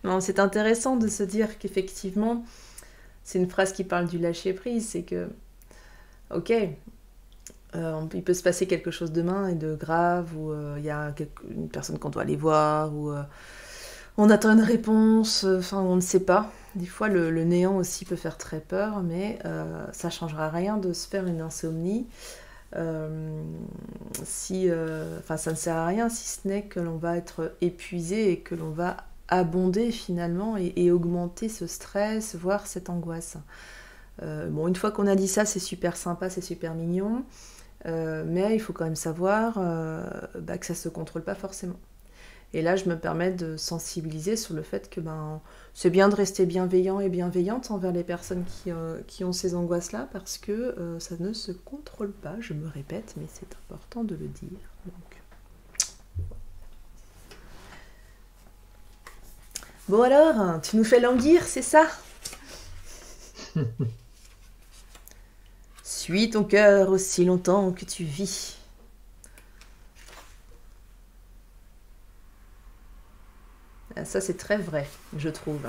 Speaker 1: Non, c'est intéressant de se dire qu'effectivement, c'est une phrase qui parle du lâcher-prise, c'est que, ok, il peut se passer quelque chose demain et de grave, ou il y a une personne qu'on doit aller voir, ou on attend une réponse, enfin on ne sait pas. Des fois le néant aussi peut faire très peur, mais ça ne changera rien de se faire une insomnie. Ça ne sert à rien si ce n'est que l'on va être épuisé et que l'on va abonder finalement et augmenter ce stress, voire cette angoisse. Bon, une fois qu'on a dit ça, c'est super sympa, c'est super mignon, mais il faut quand même savoir que ça ne se contrôle pas forcément. Et là, je me permets de sensibiliser sur le fait que c'est bien de rester bienveillant et bienveillante envers les personnes qui ont ces angoisses-là, parce que ça ne se contrôle pas, je me répète, mais c'est important de le dire. Donc. Bon alors, tu nous fais languir, c'est ça? Suis ton cœur aussi longtemps que tu vis. Ça, c'est très vrai, je trouve.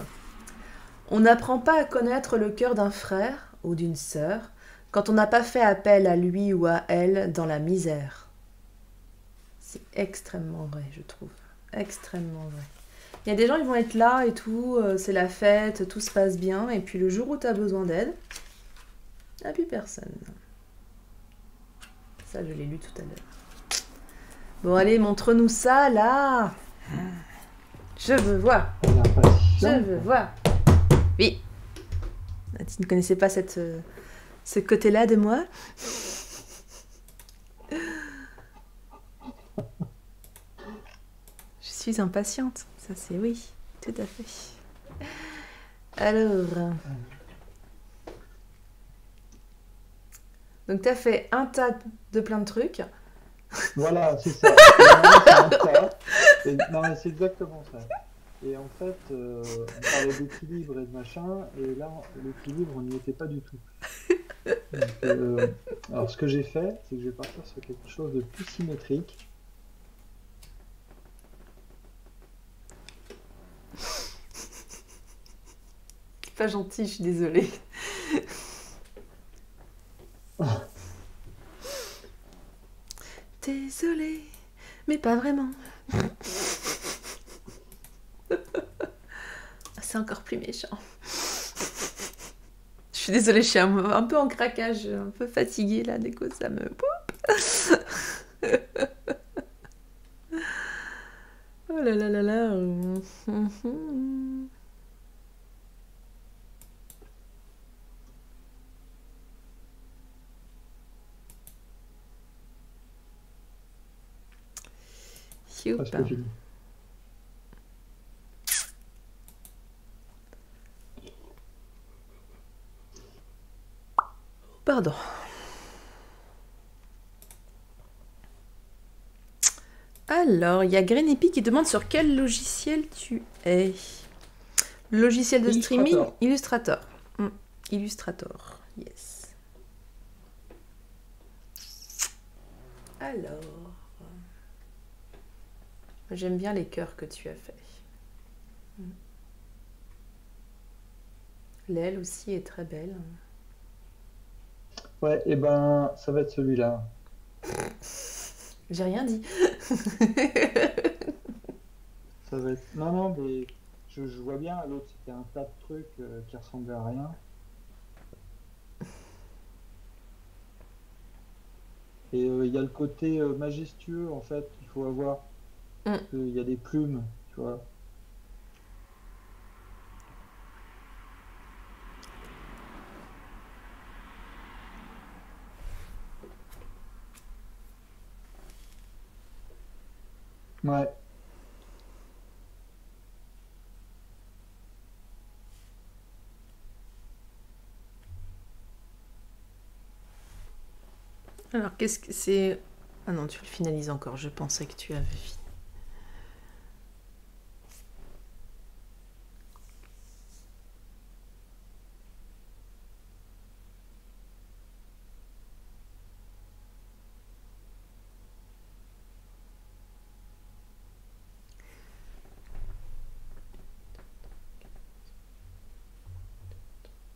Speaker 1: On n'apprend pas à connaître le cœur d'un frère ou d'une sœur quand on n'a pas fait appel à lui ou à elle dans la misère. C'est extrêmement vrai, je trouve. Extrêmement vrai. Il y a des gens, ils vont être là et tout, c'est la fête, tout se passe bien, et puis le jour où tu as besoin d'aide, il n'y a plus personne. Ça, je l'ai lu tout à l'heure. Bon, allez, montre-nous ça, là. Je veux voir. Je veux voir. Oui. Tu ne connaissais pas ce côté-là de moi? Je suis impatiente. Ça, c'est oui. Tout à fait. Alors. Donc, tu as fait un tas de plein de trucs.
Speaker 2: Voilà, c'est ça. Non, mais c'est exactement ça. Et en fait, on parlait d'équilibre et de machin, et là, l'équilibre, on n'y était pas du tout. Donc, alors, ce que j'ai fait, c'est que je vais partir sur quelque chose de plus symétrique.
Speaker 1: C'est pas gentil, je suis désolée. Désolée, mais pas vraiment. C'est encore plus méchant. Je suis désolée, je suis un peu en craquage, un peu fatiguée là, du coup ça me... Oh là là là là.
Speaker 2: Presque fini.
Speaker 1: Pardon. Alors, il y a Green qui demande sur quel logiciel tu es. Logiciel de streaming Illustrator. Illustrator, yes. Alors, j'aime bien les cœurs que tu as fait. L'aile aussi est très belle.
Speaker 2: Ouais, et ben, ça va être celui-là.
Speaker 1: J'ai rien dit.
Speaker 2: Ça va être... Non, mais je vois bien, l'autre c'était un tas de trucs qui ressemblaient à rien. Et il y a le côté majestueux en fait qu'il faut avoir. Parce qu'il y a des plumes, tu vois. Ouais.
Speaker 1: Alors, qu'est-ce que c'est? Ah non, tu le finalises encore. Je pensais que tu avais fini.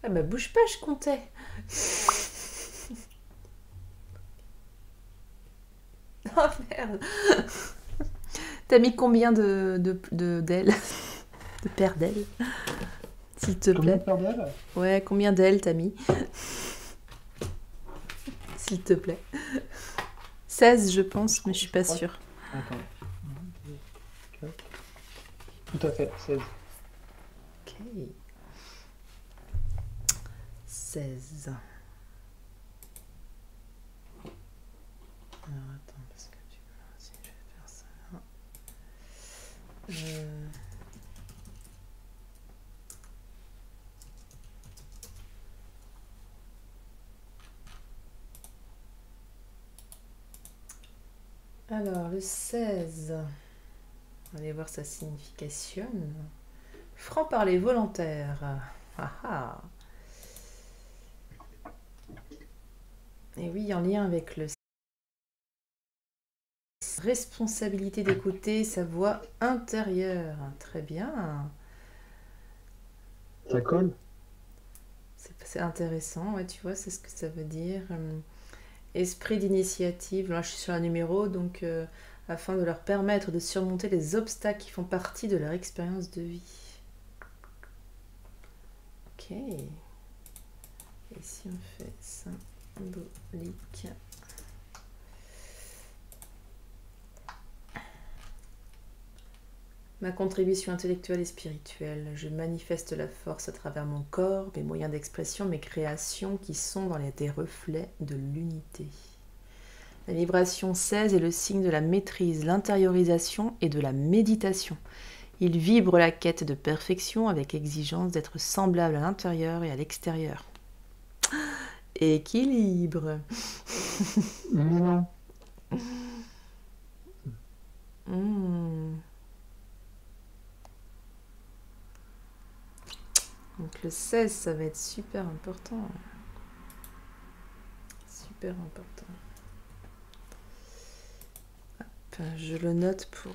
Speaker 1: Ah bah bouge pas, je comptais. Oh merde. T'as mis combien d'ailes? De paires d'ailes? S'il te
Speaker 2: Combien de
Speaker 1: plaît.
Speaker 2: paires d'ailes?
Speaker 1: Ouais, combien d'ailes t'as mis? S'il te plaît. 16, je pense, mais je suis pas sûre.
Speaker 2: Attends. 1, 2, 4. Tout à fait, 16.
Speaker 1: Ok. 16. Alors attends, parce que du coup, si je vais faire ça. Alors, le 16. On va aller voir sa signification. Franc-parler volontaire. Ah ah. Et oui, en lien avec le responsabilité d'écouter sa voix intérieure. Très bien.
Speaker 2: Ça colle?
Speaker 1: C'est intéressant, ouais, tu vois, c'est ce que ça veut dire. Esprit d'initiative. Là, je suis sur un numéro, donc afin de leur permettre de surmonter les obstacles qui font partie de leur expérience de vie. Ok. Et si on fait symbolique. Ma contribution intellectuelle et spirituelle. Je manifeste la force à travers mon corps, mes moyens d'expression, mes créations qui sont des reflets de l'unité. La vibration 16 est le signe de la maîtrise, l'intériorisation et de la méditation. Il vibre la quête de perfection avec exigence d'être semblable à l'intérieur et à l'extérieur. Équilibre.
Speaker 2: Non.
Speaker 1: Donc le 16, ça va être super important. Super important. Hop, je le note pour...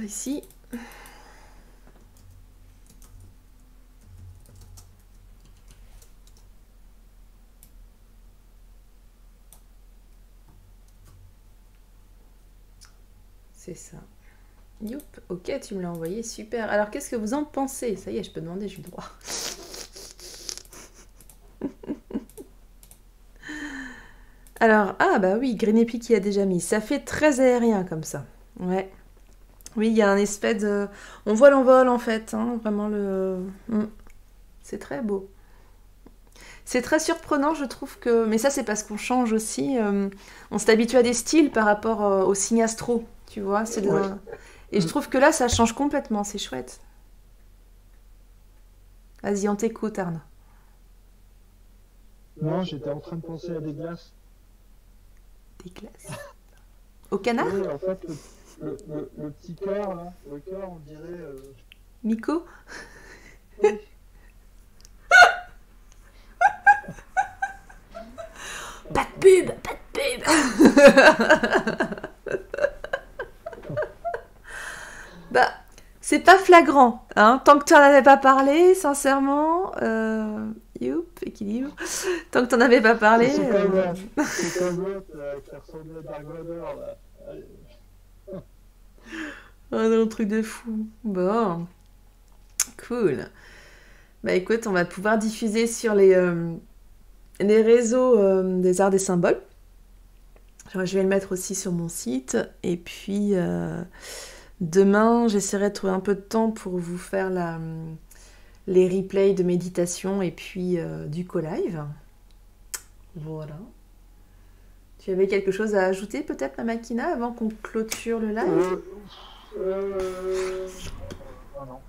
Speaker 1: ici. C'est ça. Youp, ok, tu me l'as envoyé, super. Alors, qu'est-ce que vous en pensez? Ça y est, je peux demander, j'ai le droit. Alors, ah bah oui, Green qui a déjà mis. Ça fait très aérien comme ça. Ouais. Oui, il y a un espèce de... On voit l'envol en fait, hein, vraiment le... C'est très beau. C'est très surprenant, je trouve que... Mais ça, c'est parce qu'on change aussi. On s'est habitué à des styles par rapport au signe astro, tu vois. C'est
Speaker 2: Ouais.
Speaker 1: Et je trouve que là, ça change complètement, c'est chouette. Vas-y, on t'écoute, Arnaud.
Speaker 2: Non, j'étais en train de penser à des glaces.
Speaker 1: Des glaces. Au canard?
Speaker 2: Oui, en fait, le petit cœur, là, le cœur, on dirait...
Speaker 1: Miko?
Speaker 2: Oui.
Speaker 1: Pas de pub, pas de pub. Bah, c'est pas flagrant, hein. Tant que tu en avais pas parlé, sincèrement, youp, équilibre. Tant que t'en avais pas parlé.
Speaker 2: C'est comme l'autre qui ressemblait à Dark Vador, là.
Speaker 1: Oh non, truc de fou. Bon, cool. Bah écoute, on va pouvoir diffuser sur les réseaux des arts des symboles. Alors, je vais le mettre aussi sur mon site. Et puis, demain, j'essaierai de trouver un peu de temps pour vous faire les replays de méditation et puis du co-live. Voilà. Tu avais quelque chose à ajouter peut-être, ma Makina, avant qu'on clôture le live?
Speaker 2: Oh non.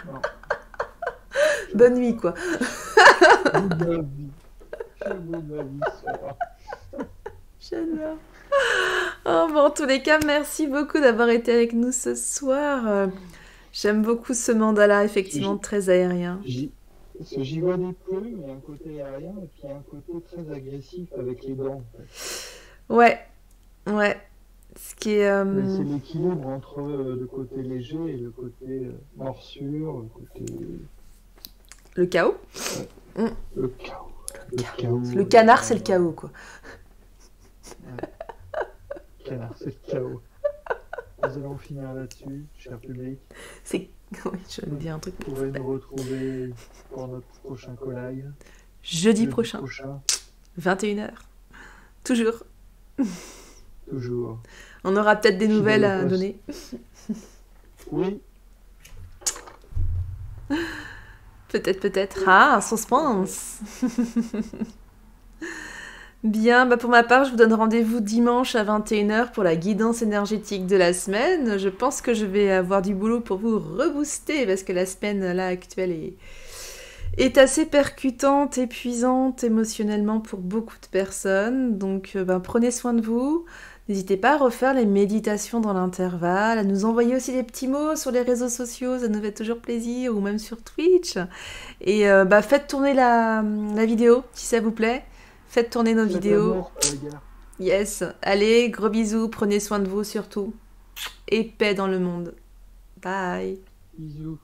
Speaker 2: Non.
Speaker 1: Bonne nuit, quoi.
Speaker 2: Bonne avis. Bonne avis, soir.
Speaker 1: J'adore. Oh, bon, en tous les cas, merci beaucoup d'avoir été avec nous ce soir. J'aime beaucoup ce mandala, effectivement, très aérien.
Speaker 2: Parce que j'y vois des plumes, il y a un côté aérien et puis il y a un côté très agressif avec les dents. En fait.
Speaker 1: Ouais, ouais. Ce qui est...
Speaker 2: Mais c'est l'équilibre entre le côté léger et le côté morsure, le côté...
Speaker 1: Le chaos.
Speaker 2: Le chaos. Le chaos.
Speaker 1: Le canard, c'est le chaos, quoi.
Speaker 2: Ouais. Canard, c'est le chaos. Nous allons finir là-dessus, cher public.
Speaker 1: C'est... Oui, je vais me dire un truc.
Speaker 2: Vous pourrez nous retrouver pour notre prochain collègue.
Speaker 1: Jeudi prochain. 21h. Toujours.
Speaker 2: Toujours.
Speaker 1: On aura peut-être des nouvelles à donner.
Speaker 2: Oui.
Speaker 1: Peut-être. Ah, un suspense. Bien, bah pour ma part, je vous donne rendez-vous dimanche à 21h pour la guidance énergétique de la semaine. Je pense que je vais avoir du boulot pour vous rebooster parce que la semaine là actuelle est assez percutante, épuisante émotionnellement pour beaucoup de personnes. Donc prenez soin de vous. N'hésitez pas à refaire les méditations dans l'intervalle, à nous envoyer aussi des petits mots sur les réseaux sociaux, ça nous fait toujours plaisir, ou même sur Twitch. Et faites tourner la vidéo si ça vous plaît. Faites tourner nos vidéos. Yes. Allez, gros bisous. Prenez soin de vous surtout. Et paix dans le monde. Bye.
Speaker 2: Bisous.